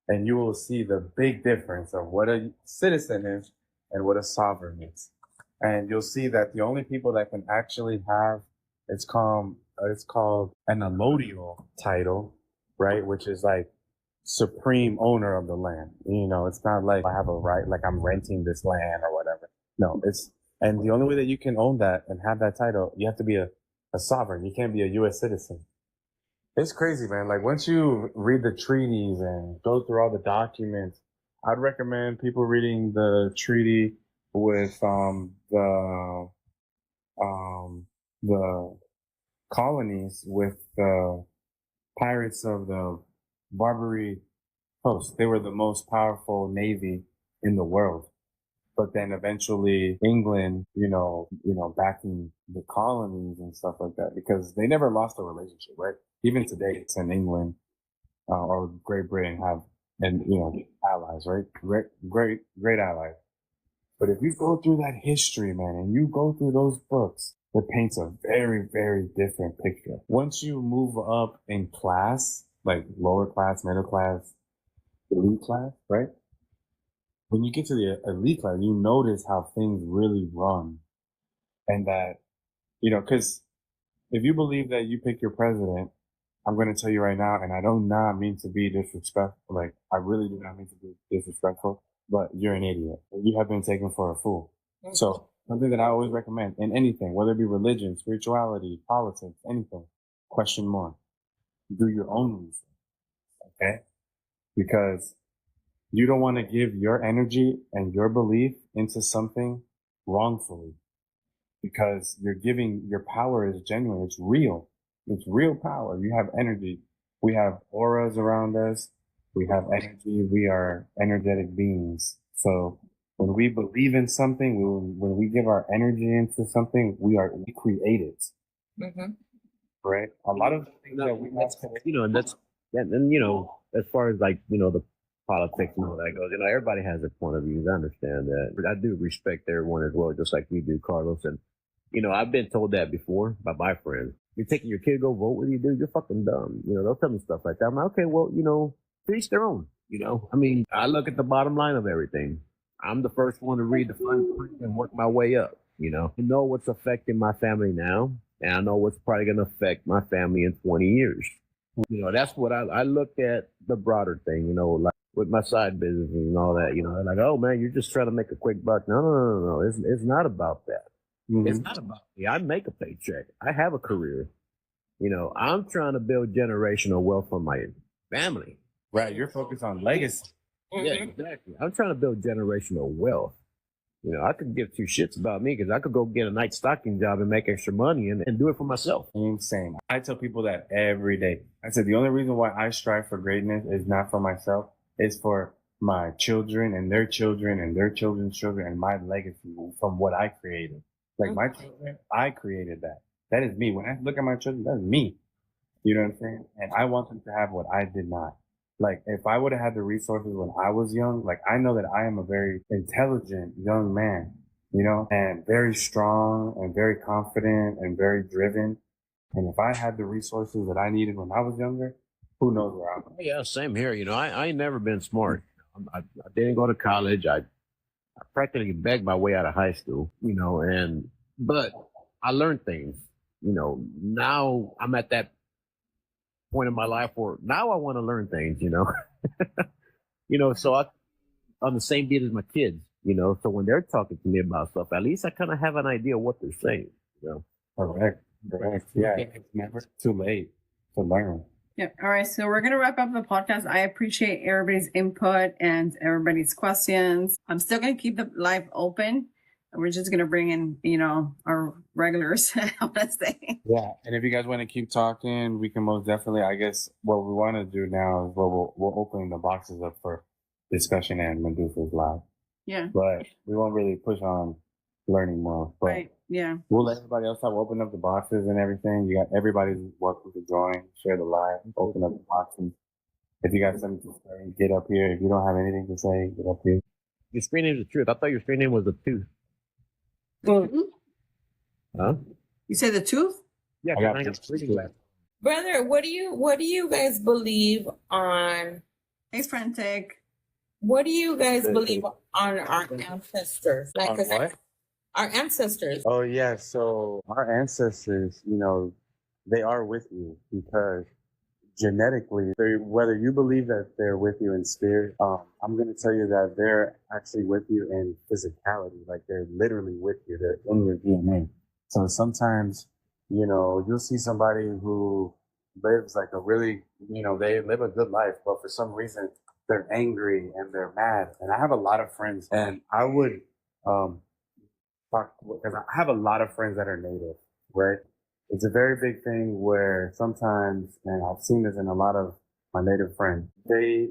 And you will see the big difference of what a citizen is and what a sovereign is. And you'll see that the only people that can actually have it's called an allodial title, right? Which is like supreme owner of the land. It's not like I have a right, like I'm renting this land or whatever. No, and the only way that you can own that and have that title, you have to be a sovereign. You can't be a U.S. citizen. It's crazy, man. Like once you read the treaties and go through all the documents, I'd recommend people reading the treaty with the colonies with the pirates of the Barbary Coast. They were the most powerful navy in the world. But then eventually England, backing the colonies and stuff like that, because they never lost a relationship, right? Even today, it's in England or Great Britain have, and allies, right? Great allies. But if you go through that history, man, and you go through those books, it paints a very, very different picture. Once you move up in class, like lower class, middle class, elite class, right? When you get to the elite class, you notice how things really run. And that, because if you believe that you pick your president, I'm going to tell you right now, and I do not mean to be disrespectful. Like, I really do not mean to be disrespectful, but you're an idiot. You have been taken for a fool. So something that I always recommend in anything, whether it be religion, spirituality, politics, anything, question more. Do your own research. Okay? Because you don't want to give your energy and your belief into something wrongfully, because your power is genuine. It's real. It's real power. You have energy. We have auras around us. We have energy. We are energetic beings. So when we believe in something, when we give our energy into something, we create it. Mm-hmm. Right? A lot of the things that we have today. And as far as like, the politics and all that goes, everybody has their point of views. I understand that. But I do respect everyone as well, just like you do, Carlos. And, I've been told that before by my friends. You're taking your kid to go vote with you, dude. You're fucking dumb. They'll tell me stuff like that. I'm like, okay, well, to each their own. I look at the bottom line of everything. I'm the first one to read the fine print and work my way up. I know what's affecting my family now, and I know what's probably going to affect my family in 20 years. You know, that's what I look at the broader thing, you know, like with my side business and all that, you know, they're like, oh man, you're just trying to make a quick buck. No, no, no, no, no. It's not about that. It's not about me. I make a paycheck. I have a career. You know, I'm trying to build generational wealth for my family. Right. You're focused on legacy. Yeah, exactly. I'm trying to build generational wealth. You know, I could give two shits about me because I could go get a night stocking job and make extra money and do it for myself. Insane. I tell people that every day. I said the only reason why I strive for greatness is not for myself, it's for my children and their children and their children's children and my legacy from what I created. Like my children, I created that. That is me. When I look at my children, that's me. You know what I'm saying? And I want them to have what I did not. Like, if I would have had the resources when I was young, like, I know that I am a very intelligent young man, you know, and very strong and very confident and very driven. And if I had the resources that I needed when I was younger, who knows where I'm going. Yeah, same here. You know, I ain't never been smart. I didn't go to college. I practically begged my way out of high school, you know, but I learned things, you know. Now I'm at that point in my life where now I want to learn things, you know. You know, so I on the same beat as my kids, you know, so when they're talking to me about stuff, at least I kind of have an idea of what they're saying, you know. Correct. Yeah, it's never too late to learn. Yeah. All right. So we're going to wrap up the podcast. I appreciate everybody's input and everybody's questions. I'm still going to keep the live open. We're just going to bring in, you know, our regulars, I want to say. Yeah. And if you guys want to keep talking, we can most definitely, I guess what we want to do now is we'll open the boxes up for discussion and Medusa's live. Yeah. But we won't really push on learning more. But Right. Yeah. we'll let everybody else have open up the boxes and everything. You got everybody's welcome to join, share the live, open up the boxes. If you got something to say, get up here. If you don't have anything to say, get up here. Your screen name is the truth. I thought your screen name was the tooth. Huh? You say the tooth? Yeah, I got I got reading glasses. Brother, what do you guys believe on? Hey, Frantic. What do you guys believe on our ancestors? Like, On 'cause what? our ancestors. Oh yeah, so our ancestors, you know, they are with you because genetically, whether you believe that they're with you in spirit, I'm going to tell you that they're actually with you in physicality. Like they're literally with you. They're in your DNA. So sometimes, you know, you'll see somebody who lives like a really, you know, they live a good life, but for some reason they're angry and they're mad. And I have a lot of friends, and I would talk because I have a lot of friends that are native, right? It's a very big thing where sometimes, and I've seen this in a lot of my native friends, they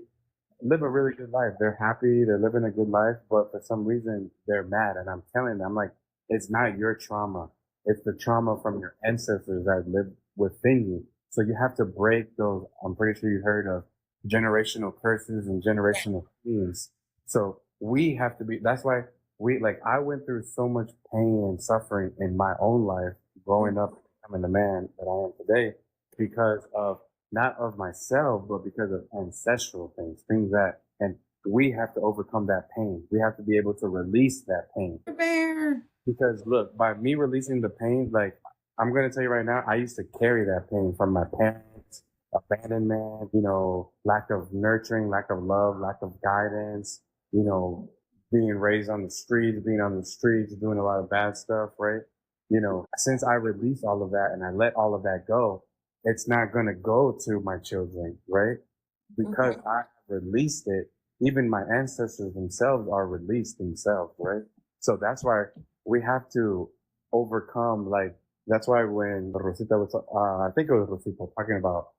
live a really good life. They're happy, they're living a good life, but for some reason they're mad. And I'm telling them, like, it's not your trauma. It's the trauma from your ancestors that live within you. So you have to break those. I'm pretty sure you heard of generational curses and generational themes. So we have to be, that's why I went through so much pain and suffering in my own life growing up, becoming the man that I am today, because of not of myself, but because of ancestral things that, and we have to overcome that pain. We have to be able to release that pain. Bear. Because look, by me releasing the pain, like I'm going to tell you right now, I used to carry that pain from my parents, abandonment, you know, lack of nurturing, lack of love, lack of guidance, you know, being raised on the streets, doing a lot of bad stuff, right? You know, since I release all of that and I let all of that go, it's not going to go to my children, right? Because I released it. Even my ancestors themselves are released themselves, right? So that's why we have to overcome, like, that's why when Rosita was, I think it was Rosita talking about,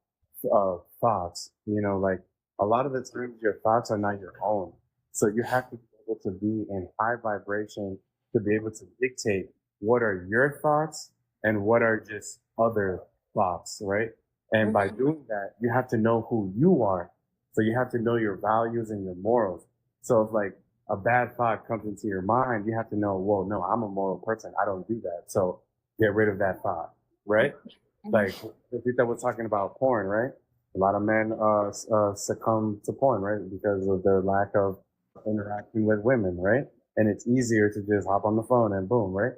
thoughts, you know, like a lot of the times your thoughts are not your own. So you have to be able to be in high vibration to be able to dictate what are your thoughts and what are just other thoughts, right? And by doing that, you have to know who you are. So you have to know your values and your morals. So if like a bad thought comes into your mind, you have to know, well, no, I'm a moral person. I don't do that. So get rid of that thought, right? Like Rosita was talking about porn, right? A lot of men succumb to porn, right? Because of their lack of interacting with women, right? And it's easier to just hop on the phone and boom, right?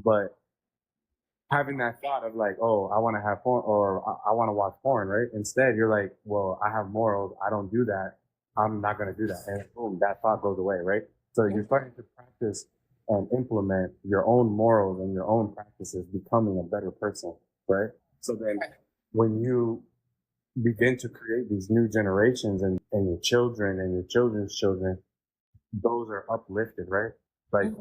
But having that thought of like, oh, I want to have porn or I want to watch porn, right? Instead, you're like, well, I have morals. I don't do that. I'm not going to do that. And boom, that thought goes away, right? So you're starting to practice and implement your own morals and your own practices, becoming a better person, right? So then when you begin to create these new generations and your children and your children's children, those are uplifted, right? Like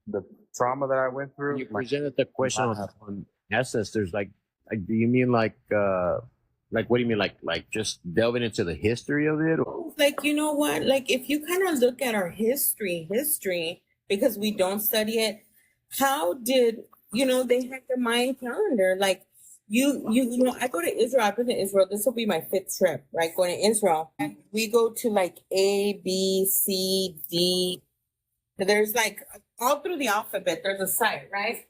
the trauma that I went through. You presented the question on ancestors. Do you mean like what do you mean? Like just delving into the history of it? Or? Like, you know what? Like, if you kind of look at our history, because we don't study it, how did, they had the Mayan calendar. Like, I go to Israel. I've been to Israel. This will be my 5th trip, right? Going to Israel. And we go to like A, B, C, D. There's like all through the alphabet, there's a site, right?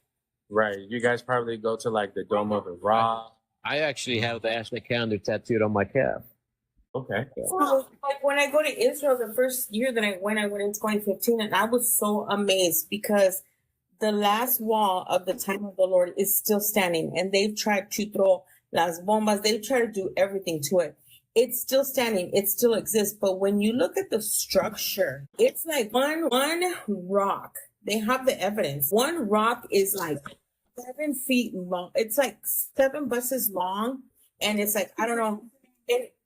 Right. You guys probably go to like the Dome of the Rock. I actually have the Aztec calendar tattooed on my calf. Okay. So, like when I go to Israel, the first year that I went in 2015, and I was so amazed because the last wall of the time of the Lord is still standing, and they've tried to throw las bombas. They've tried to do everything to it. It's still standing. It still exists. But when you look at the structure, it's like one rock. They have the evidence. One rock is like 7 feet long. It's like 7 buses long. And it's like, I don't know.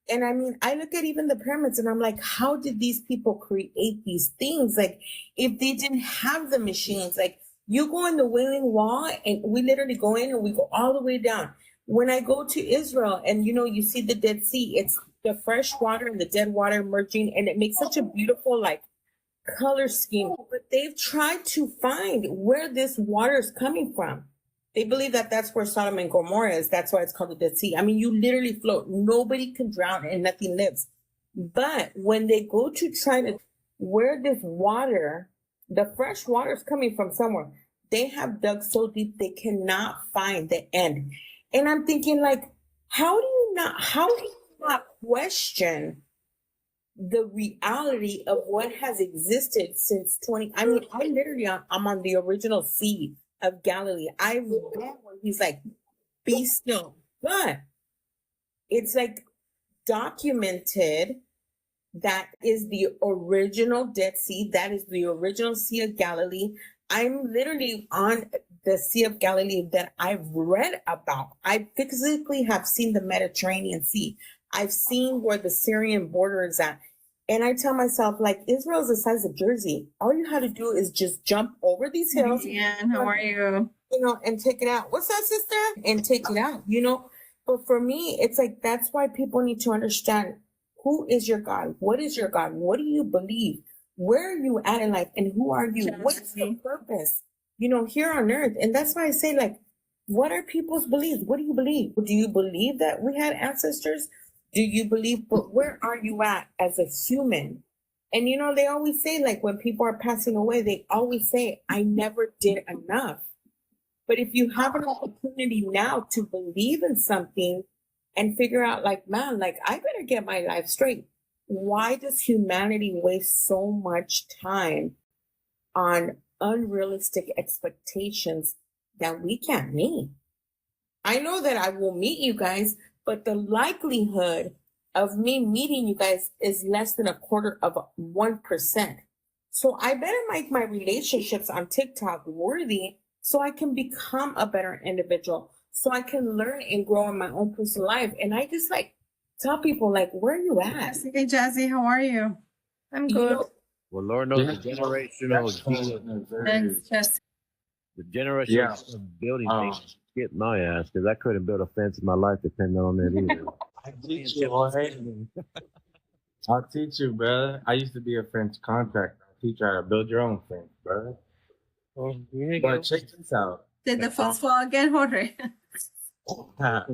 And I mean, I look at even the pyramids and I'm like, how did these people create these things? Like, if they didn't have the machines, like you go in the Wailing Wall and we literally go in and we go all the way down. When I go to Israel and, you see the Dead Sea, it's the fresh water and the dead water merging, and it makes such a beautiful, like, color scheme. But they've tried to find where this water is coming from. They believe that that's where Sodom and Gomorrah is. That's why it's called the Dead Sea. I mean, you literally float. Nobody can drown and nothing lives. But when they go to try to where this water, the fresh water is coming from somewhere, they have dug so deep they cannot find the end. And I'm thinking, like, how do you not question the reality of what has existed since I mean, I'm on the original Sea of Galilee. I read where he's like, be still. But it's like documented that is the original Dead Sea. That is the original Sea of Galilee. I'm literally on the Sea of Galilee that I've read about. I physically have seen the Mediterranean Sea. I've seen where the Syrian border is at. And I tell myself, like, Israel's the size of Jersey. All you have to do is just jump over these hills. Yeah, how are you? And take it out. What's that, sister? And take it out, But for me, it's like, that's why people need to understand, who is your God? What is your God? What do you believe? Where are you at in life? And who are you? What's the purpose? Here on earth. And that's why I say, like, what are people's beliefs? What do you believe? Do you believe that we had ancestors? Do you believe, but where are you at as a human? And they always say, like, when people are passing away, they always say, I never did enough. But if you have an opportunity now to believe in something and figure out, like, man, like, I better get my life straight. Why does humanity waste so much time on unrealistic expectations that we can't meet? I know that I will meet you guys, but the likelihood of me meeting you guys is less than 1/4%. So I better make my relationships on TikTok worthy so I can become a better individual, so I can learn and grow in my own personal life. And I just tell people, like, where are you at? Hey, Jazzy, how are you? I'm good. Well, Lord knows the generational of building things get my ass, because I couldn't build a fence in my life depending on that either. I'll teach you, brother. I used to be a fence contractor. I'll teach you how to build your own fence, brother. But check this out. Did the fence fall again, Jorge?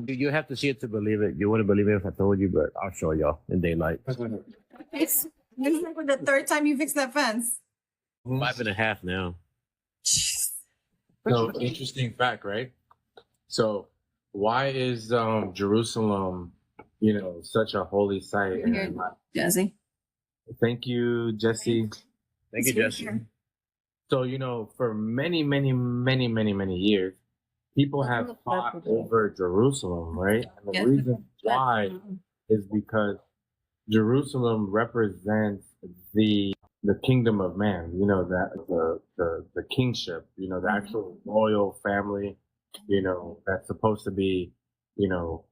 You have to see it to believe it. You wouldn't believe it if I told you, but I'll show y'all in daylight. It's like the 3rd time you fixed that fence. 5.5 now. So, interesting fact, right? So, why is Jerusalem, such a holy site? And Jesse. Thank you, Jesse. Thank you, Jesse. So, for many, many, many, many, many years, people have fought over Jerusalem, right? And the Yes. reason why Mhm. is because Jerusalem represents the kingdom of man, that the kingship, the actual royal family, that's supposed to be,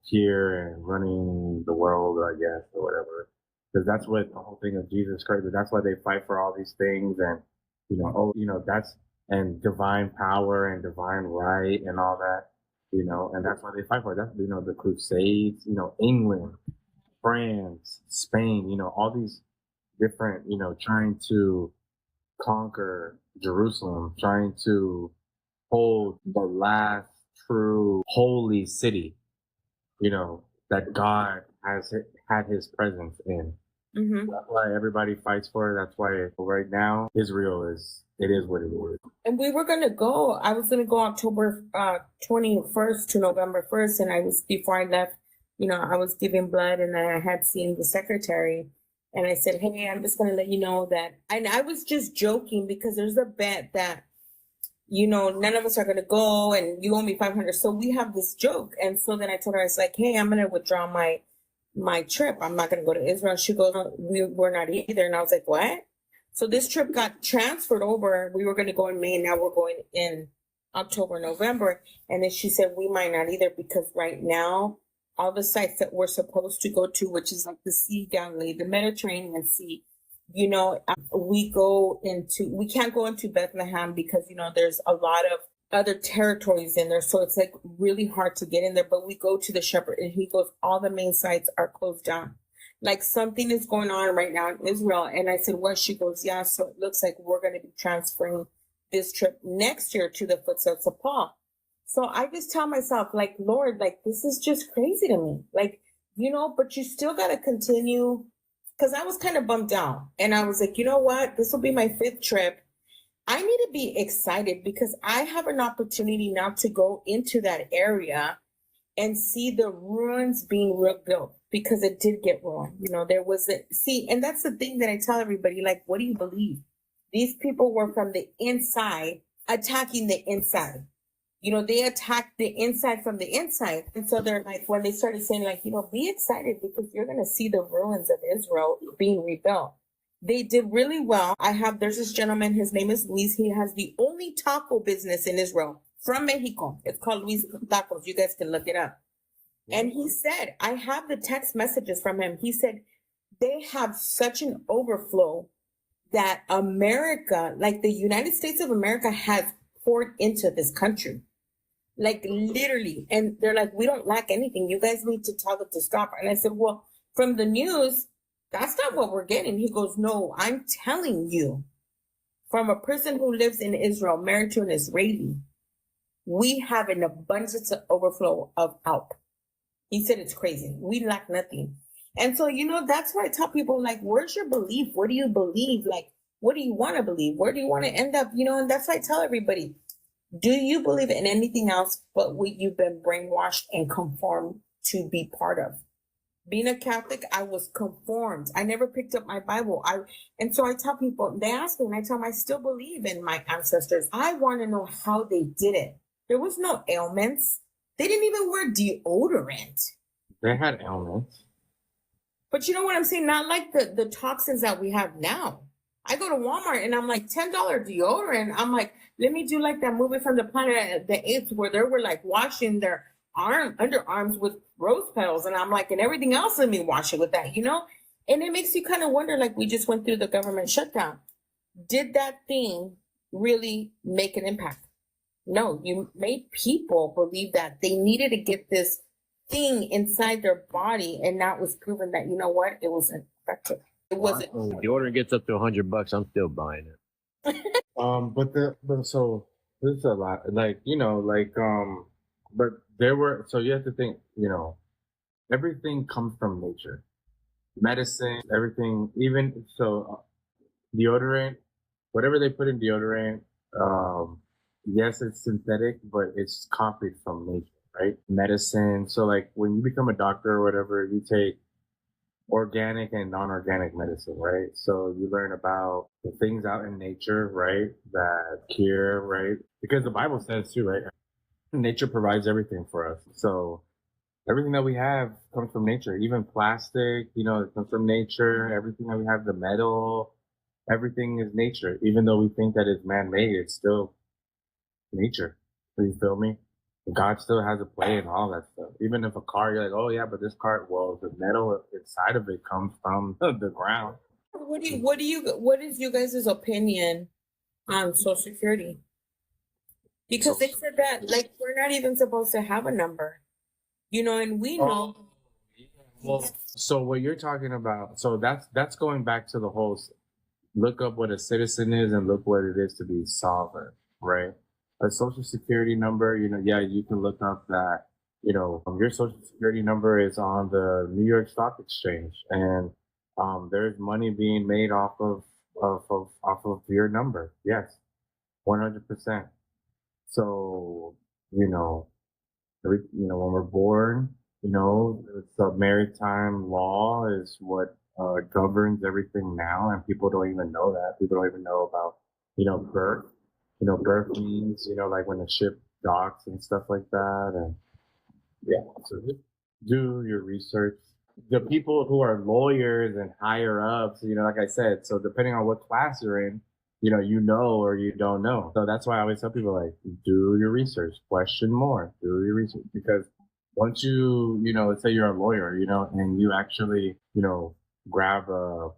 here and running the world, I guess, or whatever. Because that's what the whole thing of Jesus Christ, that's why they fight for all these things and, that's, and divine power and divine right and all that, and that's why they fight for it. That's, the Crusades, England, France, Spain, all these different, trying to conquer Jerusalem, trying to hold the last true holy city, that God has had his presence in. Mm-hmm. That's why everybody fights for it. That's why right now Israel it is what it is. And we were gonna go. I was gonna go October 21st to November 1st, and before I left, I was giving blood, and I had seen the secretary, and I said, "Hey, I'm just gonna let you know that." And I was just joking because there's a bet that none of us are gonna go, and you owe me 500. So we have this joke, and so then I told her, I was like, "Hey, I'm gonna withdraw my trip. I'm not gonna go to Israel." She goes, "No, we're not either," and I was like, "What?" So this trip got transferred over. We were going to go in May, and now we're going in October, November. And then she said we might not either because right now, all the sites that we're supposed to go to, which is like the Sea Galilee, the Mediterranean Sea, we can't go into Bethlehem because, there's a lot of other territories in there. So it's like really hard to get in there. But we go to the shepherd, and he goes, all the main sites are closed down. Like something is going on right now in Israel. And I said, what? She goes, yeah. So it looks like we're going to be transferring this trip next year to the footsteps of Paul. So I just tell myself, like, Lord, like, this is just crazy to me. Like, but you still got to continue. Because I was kind of bummed out. And I was like, you know what? This will be my 5th trip. I need to be excited because I have an opportunity now to go into that area and see the ruins being rebuilt because it did get ruined. And that's the thing that I tell everybody, like, what do you believe? These people were from the inside attacking the inside. They attacked the inside from the inside. And so they're like, when they started saying like, be excited because you're going to see the ruins of Israel being rebuilt. They did really well. There's this gentleman, his name is Luis. He has the only taco business in Israel from Mexico. It's called Luis Tacos. You guys can look it up. And he said, I have the text messages from him. He said, they have such an overflow that America, like the United States of America, has poured into this country. Like literally. And they're like, we don't lack anything. You guys need to tell them to stop. And I said, well, from the news, that's not what we're getting. He goes, no, I'm telling you, from a person who lives in Israel, married to an Israeli, we have an abundance of overflow of help. He said it's crazy. We lack nothing. And so, that's where I tell people, like, where's your belief? What do you believe? Like, what do you want to believe? Where do you want to end up? And that's why I tell everybody, do you believe in anything else but what you've been brainwashed and conformed to be part of? Being a Catholic, I was conformed. I never picked up my Bible. And so I tell people, they ask me, and I tell them I still believe in my ancestors. I want to know how they did it. There was no ailments. They didn't even wear deodorant. They had ailments. But you know what I'm saying? Not like the toxins that we have now. I go to Walmart and I'm like, $10 deodorant. I'm like, let me do like that movie from the Planet the Apes where they were like washing their underarms with rose petals. And I'm like, and everything else, let me wash it with that, And it makes you kind of wonder, like we just went through the government shutdown. Did that thing really make an impact? No, you made people believe that they needed to get this thing inside their body, and that was proven that, it wasn't effective. It wasn't. The order gets up to $100, I'm still buying it. So this is a lot, but there were, so you have to think, everything comes from nature, medicine, everything, even so, deodorant, whatever they put in deodorant, yes, it's synthetic, but it's copied from nature, right? Medicine. So like when you become a doctor or whatever, you take organic and non-organic medicine, right? So you learn about the things out in nature, right? That cure, right? Because the Bible says too, right? nature provides everything for us. So everything that we have comes from nature, even plastic, it comes from nature. Everything that we have, the metal, everything is nature. Even though we think that it's man-made, it's still nature. You feel me? God still has a play in all that stuff. Even if a car, you're like, oh yeah, but this car, well, the metal inside of it comes from the ground. What is you guys' opinion on Social Security? Because they said that like we're not even supposed to have a number, and we know. Well, so what you're talking about, so that's going back to the whole look up what a citizen is and look what it is to be sovereign, right? A social security number, yeah, you can look up that, your social security number is on the New York Stock Exchange, and there's money being made off of your number. Yes, 100%. So, when we're born, the maritime law is what governs everything now, and people don't even know that. People don't even know about, birth. Birth means, like when a ship docks and stuff like that. And yeah, so just do your research. The people who are lawyers and higher ups, like I said, so depending on what class you're in, or you don't know. So that's why I always tell people, like, do your research, question more, do your research. Because once you, let's say you're a lawyer, and you actually, grab a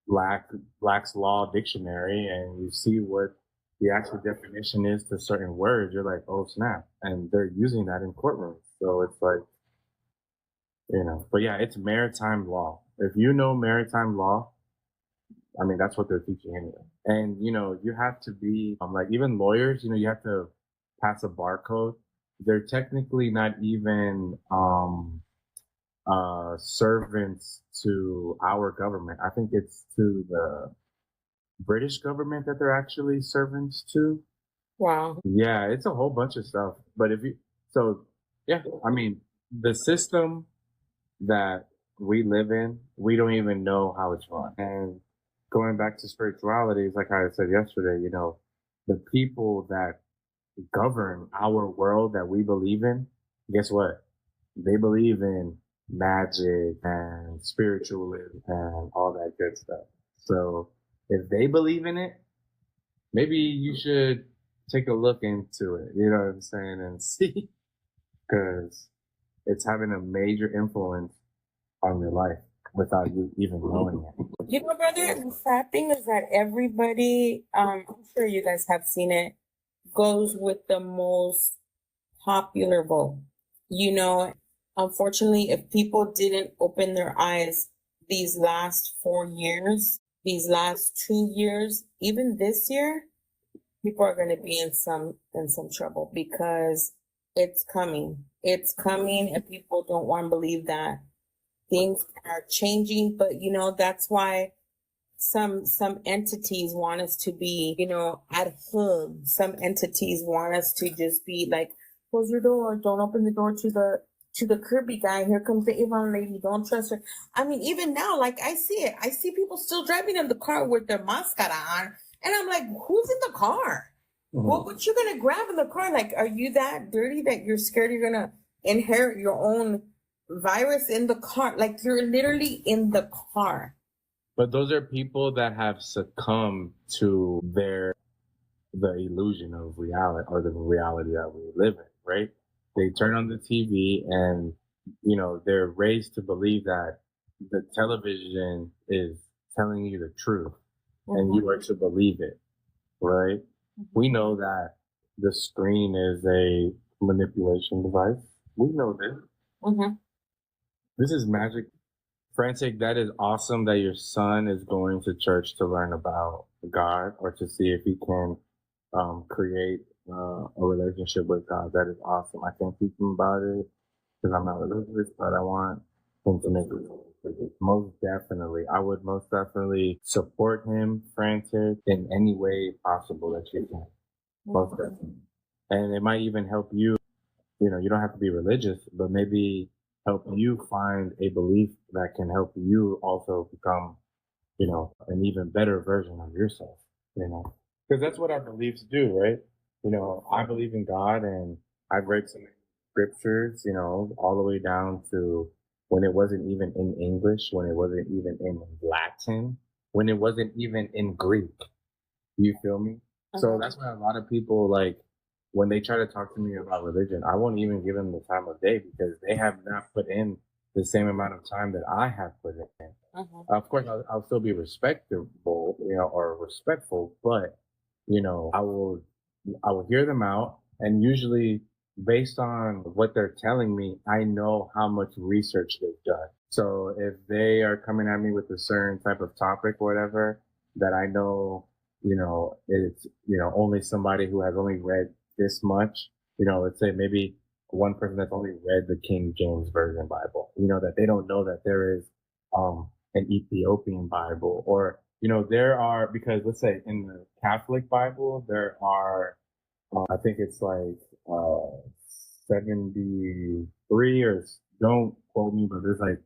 Black's Law dictionary and you see what the actual definition is to certain words, you're like, oh snap. And they're using that in courtrooms. So it's like, but yeah, it's maritime law. If you know maritime law, I mean, that's what they're teaching anyway. And, you have to be, like, even lawyers, you have to pass a barcode. They're technically not even, servants to our government. I think it's to the British government that they're actually servants to. Wow. Yeah, it's a whole bunch of stuff. But yeah, I mean, the system that we live in, we don't even know how it's run. And going back to spirituality, like I said yesterday, the people that govern our world that we believe in, guess what? They believe in magic and spiritualism and all that good stuff. So if they believe in it, maybe you should take a look into it, you know what I'm saying, and see, because it's having a major influence on your life without you even knowing it. Brother, the sad thing is that everybody, I'm sure you guys have seen it, goes with the most popular vote. Unfortunately, if people didn't open their eyes these last 4 years, these last 2 years, even this year, people are going to be in some trouble because it's coming. It's coming, and people don't want to believe that things are changing. But that's why some entities want us to be, at home. Some entities want us to just be like, close your door, don't open the door to the Kirby guy. Here comes the Avon lady. Don't trust her. I mean, even now, like I see it. I see people still driving in the car with their mascara on. And I'm like, who's in the car? Mm-hmm. Well, what you going to grab in the car? Like, are you that dirty that you're scared you're going to inherit your own virus in the car? Like, you're literally in the car. But those are people that have succumbed to the illusion of reality, or the reality that we live in, right? They turn on the TV and, they're raised to believe that the television is telling you the truth, mm-hmm. and you are to believe it, right? Mm-hmm. We know that the screen is a manipulation device. We know this. Mm-hmm. This is magic. Frantic, that is awesome that your son is going to church to learn about God, or to see if he can create a relationship with God. That is awesome. I can't teach him about it because I'm not religious, but I want him to make it. Most definitely. I would most definitely support him, Frantic, in any way possible that you can. Most definitely. And it might even help you, you don't have to be religious, but maybe help you find a belief that can help you also become, an even better version of yourself, because that's what our beliefs do, right? I believe in God, and I've read some scriptures, all the way down to when it wasn't even in English, when it wasn't even in Latin, when it wasn't even in Greek. You feel me? So that's why a lot of people, like, when they try to talk to me about religion, I won't even give them the time of day because they have not put in the same amount of time that I have put in. Of course, I'll still be respectable, or respectful, but I will hear them out, and usually based on what they're telling me, I know how much research they've done. So if they are coming at me with a certain type of topic or whatever that I know, it's, only somebody who has only read this much, let's say maybe one person that's only read the King James Version Bible, that they don't know that there is, an Ethiopian Bible, or, there are, because let's say in the Catholic Bible, there are, I think it's like, 73, or don't quote me, but there's like,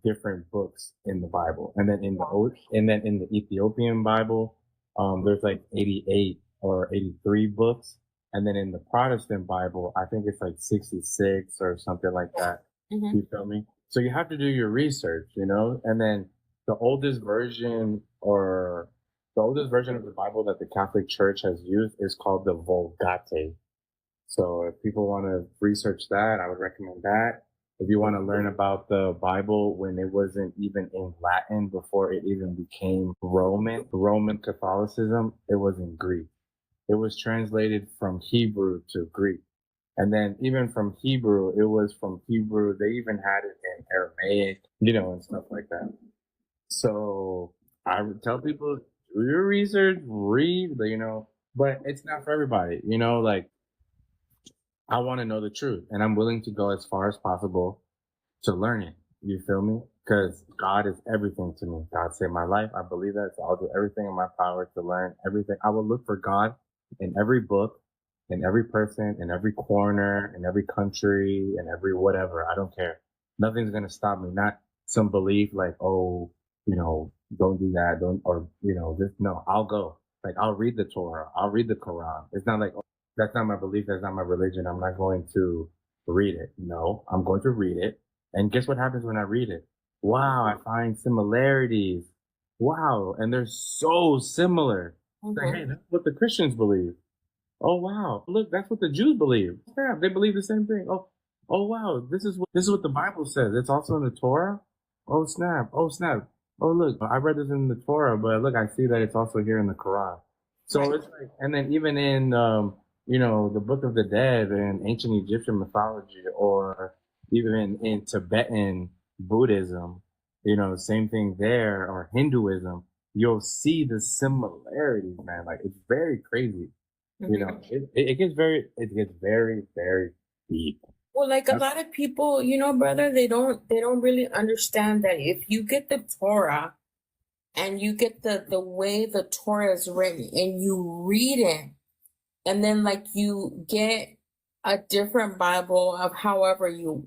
different books in the Bible. And then in the Ethiopian Bible, there's like 88 or 83 books. And then in the Protestant Bible, I think it's like 66 or something like that. You feel me? So you have to do your research, and then the oldest version of the Bible that the Catholic Church has used is called the Vulgate. So if people want to research that, I would recommend that. If you want to learn about the Bible when it wasn't even in Latin, before it even became Roman Catholicism, it was in Greek. It was translated from Hebrew to Greek. And then even from Hebrew, they even had it in Aramaic, and stuff like that. So I would tell people, do your research, read, but it's not for everybody, like, I want to know the truth, and I'm willing to go as far as possible to learn it. You feel me? Because God is everything to me. God saved my life. I believe that. So I'll do everything in my power to learn everything. I will look for God in every book, in every person, in every corner, in every country, in every whatever. I don't care. Nothing's going to stop me. Not some belief like, oh, don't do that. Don't, or, this. No, I'll go. Like, I'll read the Torah. I'll read the Quran. It's not like, that's not my belief. That's not my religion. I'm not going to read it. No, I'm going to read it. And guess what happens when I read it? Wow, I find similarities. Wow. And they're so similar. Like, hey, that's what the Christians believe. Oh, wow. Look, that's what the Jews believe. Yeah, they believe the same thing. Oh, wow. This is what the Bible says. It's also in the Torah. Oh, snap. Oh, snap. Oh, look, I read this in the Torah, but look, I see that it's also here in the Quran. So it's like, and then even in, the Book of the Dead in ancient Egyptian mythology, or even in Tibetan Buddhism, same thing there, or Hinduism, you'll see the similarities, man. Like, it's very crazy. It gets very, very deep. Well, like a lot of people, brother, they don't really understand that if you get the Torah and you get the way the Torah is written and you read it, and then like you get a different Bible of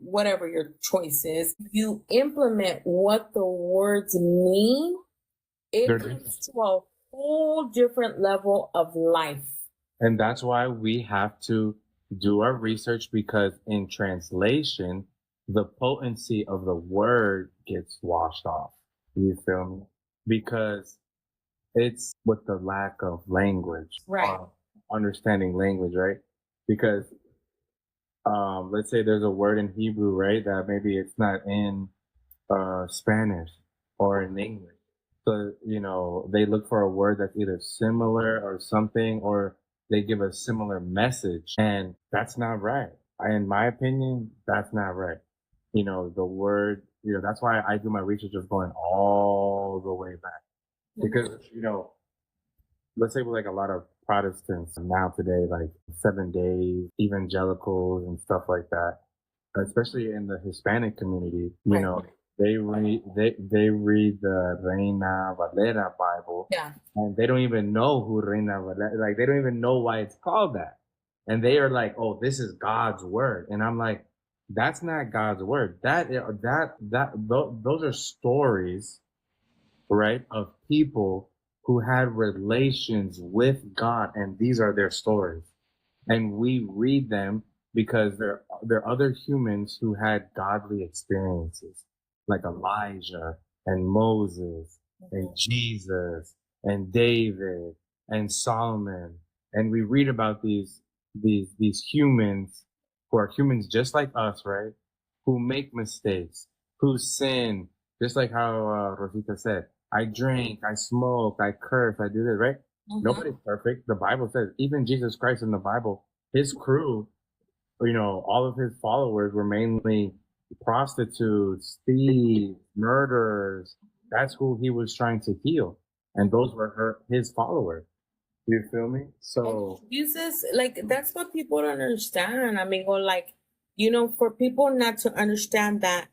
whatever your choice is, you implement what the words mean, it comes to a whole different level of life. And that's why we have to do our research, because in translation, the potency of the word gets washed off. You feel me? Because it's with the lack of language, right? Understanding language, right? Because let's say there's a word in Hebrew, right, that maybe it's not in Spanish or in English. So, they look for a word that's either similar or something, or they give a similar message, and that's not right. In my opinion, that's not right. The word, that's why I do my research of going all the way back. Because, let's say with like a lot of Protestants now today, like 7 Days, evangelicals and stuff like that, especially in the Hispanic community, they read the Reina Valera Bible, and they don't even know who Reina Valera, like, they don't even know why it's called that. And they are like, oh, this is God's word. And I'm like, that's not God's word. Those are stories, right, of people who had relations with God, and these are their stories. And we read them because they're other humans who had godly experiences, like Elijah and Moses and Jesus and David and Solomon. And we read about these humans who are humans just like us, right? Who make mistakes, who sin, just like how Rosita said, I drink, I smoke, I curse, I do this, right? Nobody's perfect. The Bible says, even Jesus Christ in the Bible, his crew, all of his followers were mainly prostitutes, thieves, murderers. That's who he was trying to heal. And those were his followers. You feel me? So Jesus, like, that's what people don't understand. I mean, for people not to understand that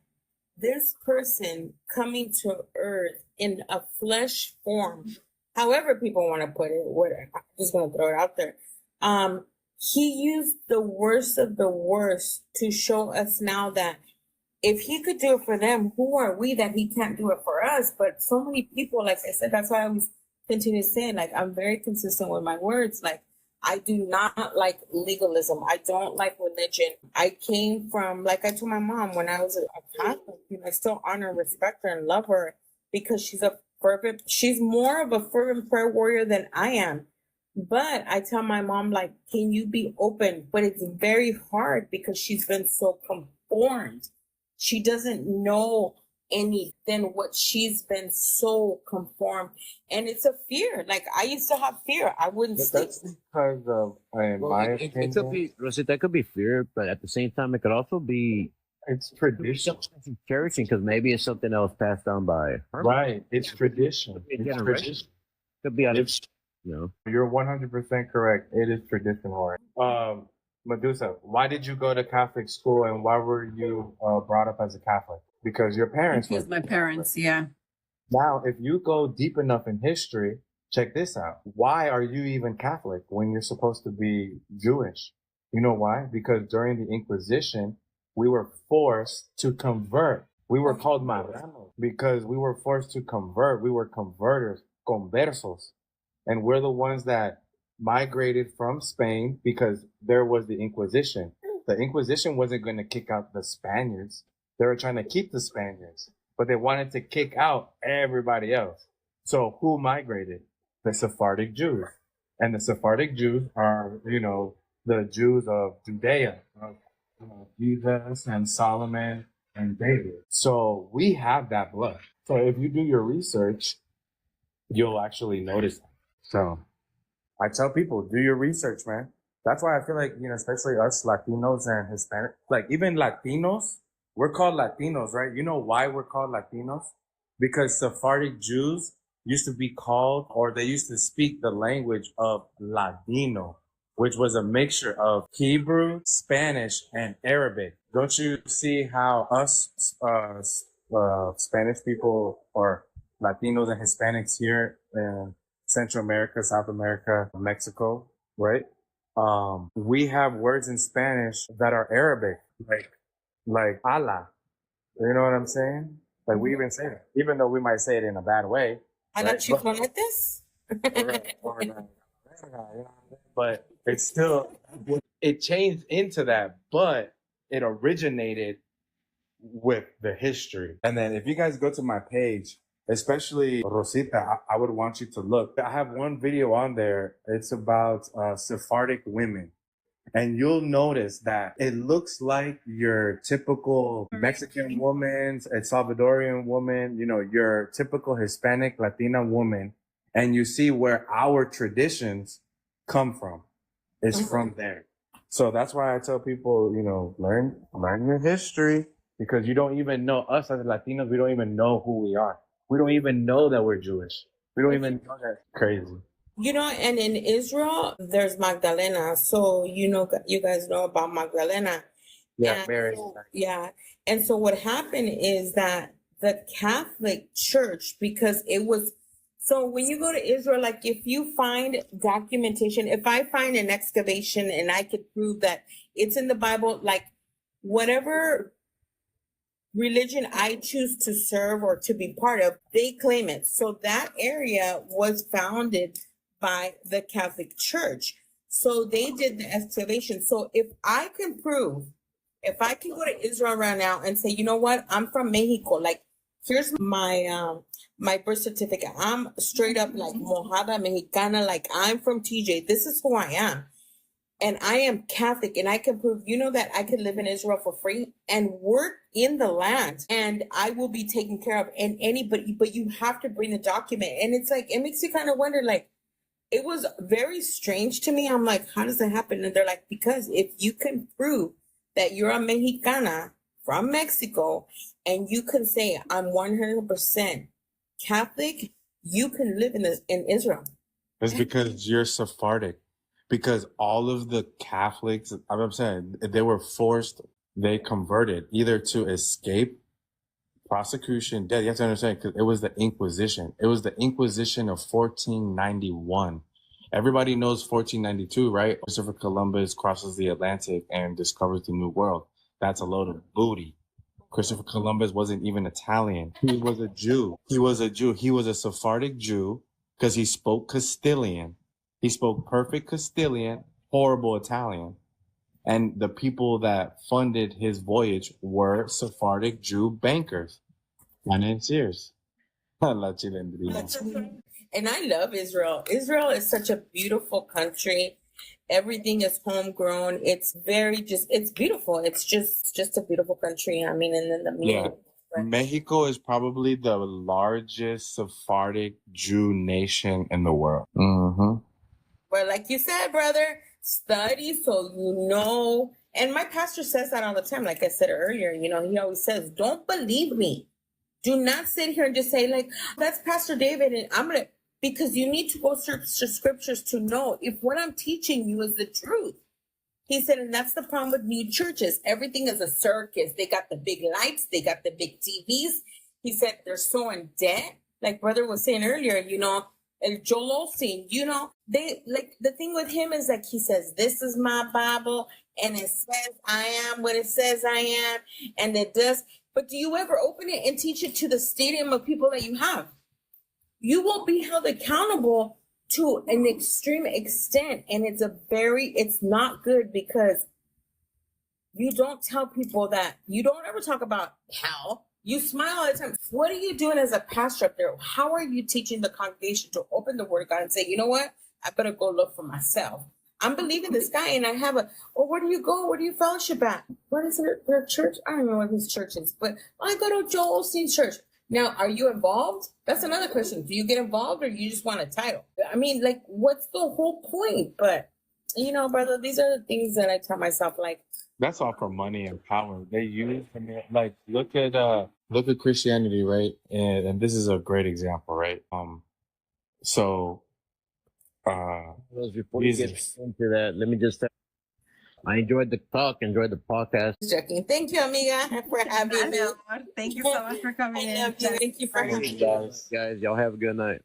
this person coming to earth in a flesh form, however people want to put it, whatever, I'm just going to throw it out there. He used the worst of the worst to show us now that if he could do it for them, who are we that he can't do it for us? But so many people, like I said, that's why I always continue saying, like, I'm very consistent with my words. Like, I do not like legalism. I don't like religion. I came from, like I told my mom when I was a Catholic, I still honor, respect her, and love her because she's more of a fervent prayer warrior than I am. But I tell my mom, like, can you be open? But it's very hard because she's been so conformed. She doesn't know anything what she's been so conformed. And it's a fear. Like, I used to have fear. I wouldn't but sleep. that's because of, in Well, my it could opinion, be, Rosita, that could be fear, but at the same time, it could also be it's tradition. something cherishing because maybe it's something else passed down by her. Right. It's tradition. Could be a It's generation. tradition. Could be out of, It's, you know. you're 100% correct. It is traditional. Medusa, why did you go to Catholic school and why were you brought up as a Catholic? Because your parents Because were. my parents, yeah. Now, if you go deep enough in history, check this out. Why are you even Catholic when you're supposed to be Jewish? You know why? Because during the Inquisition, we were forced to convert. We were called marranos because we were forced to convert. We were converters, conversos. And we're the ones that migrated from Spain because there was the Inquisition. The Inquisition wasn't going to kick out the Spaniards. They were trying to keep the Spaniards, but they wanted to kick out everybody else. So who migrated? The Sephardic Jews. And the Sephardic Jews are, the Jews of Judea, of Jesus and Solomon and David. So we have that blood. So if you do your research, you'll actually notice that. So I tell people, do your research, man. That's why I feel like, especially us Latinos and Hispanic, like even Latinos, we're called Latinos, right? You know why we're called Latinos? Because Sephardic Jews used to be called, or they used to speak the language of Ladino, which was a mixture of Hebrew, Spanish, and Arabic. Don't you see how us Spanish people or Latinos and Hispanics here in Central America, South America, Mexico, right? We have words in Spanish that are Arabic, like Allah. You know what I'm saying? Like we even say it, even though we might say it in a bad way. Right? But it's still, it changed into that, but it originated with the history. And then if you guys go to my page, especially Rosita, I would want you to look. I have one video on there. It's about Sephardic women. And you'll notice that it looks like your typical Mexican woman, a Salvadorian woman, your typical Hispanic Latina woman. And you see where our traditions come from. It's from there. So that's why I tell people, learn your history, because you don't even know us as Latinos. We don't even know who we are. We don't even know that we're Jewish. We don't even know that. Crazy. And in Israel, there's Magdalena. So, you guys know about Magdalena. Yeah, Mary. Yeah. And so what happened is that the Catholic Church, because it was, so when you go to Israel, like if you find documentation, if I find an excavation and I could prove that it's in the Bible, like whatever religion I choose to serve or to be part of, they claim it. So that area was founded by the Catholic Church. So they did the excavation. So if I can prove, if I can go to Israel right now and say, you know what, I'm from Mexico, like here's my birth certificate. I'm straight up like Mojada Mexicana, like I'm from TJ. This is who I am. And I am Catholic, and I can prove, you know, that I can live in Israel for free and work in the land, and I will be taken care of. And anybody, but you have to bring the document. And it's like, it makes you kind of wonder, like, it was very strange to me. I'm like, how does that happen? And they're like, because if you can prove that you're a Mexicana from Mexico, and you can say, I'm 100% Catholic, you can live in Israel. It's because you're Sephardic. Because all of the Catholics, I'm saying, they were forced, they converted either to escape prosecution, death. You have to understand, because it was the Inquisition. It was the Inquisition of 1491. Everybody knows 1492, right? Christopher Columbus crosses the Atlantic and discovers the New World. That's a load of booty. Christopher Columbus wasn't even Italian. He was a Jew. He was a Sephardic Jew because he spoke Castilian. He spoke perfect Castilian, horrible Italian. And the people that funded his voyage were Sephardic Jew bankers. Financiers. La chilindrina. And I love Israel. Israel is such a beautiful country. Everything is homegrown. It's very it's beautiful. It's just a beautiful country. I mean, and then the meal. Yeah. Mexico is probably the largest Sephardic Jew nation in the world. Mm-hmm. But like you said, brother, study so you know. And my pastor says that all the time. Like I said earlier, you know, he always says, don't believe me. Do not sit here and just say, like, that's Pastor David, and I'm going to, because you need to go search the scriptures to know if what I'm teaching you is the truth. He said, and that's the problem with new churches. Everything is a circus. They got the big lights. They got the big TVs. He said they're so in debt. Like brother was saying earlier, you know, and Joel Osteen, you know, they like the thing with him is like he says, this is my Bible, and it says I am what it says I am, and it does. But do you ever open it and teach it to the stadium of people that you have? You will be held accountable to an extreme extent, and it's not good because you don't tell people that. You don't ever talk about hell. You smile all the time. What are you doing as a pastor up there? How are you teaching the congregation to open the word of God and say, you know what? I better go look for myself. I'm believing this guy, and I have where do you go? Where do you fellowship at? What is it? Their church? I don't know what his church is, but I go to Joel Osteen's church. Now, are you involved? That's another question. Do you get involved, or you just want a title? I mean, like, what's the whole point? But, you know, brother, these are the things that I tell myself, like, that's all for money and power. They use, like, look at Christianity, right? And this is a great example, right? Before you get into that, let me just I enjoyed the talk, enjoyed the podcast. Joking. Thank you, amiga, for having me. Thank you so much for coming in. Thank you for having me. Guys, y'all have a good night.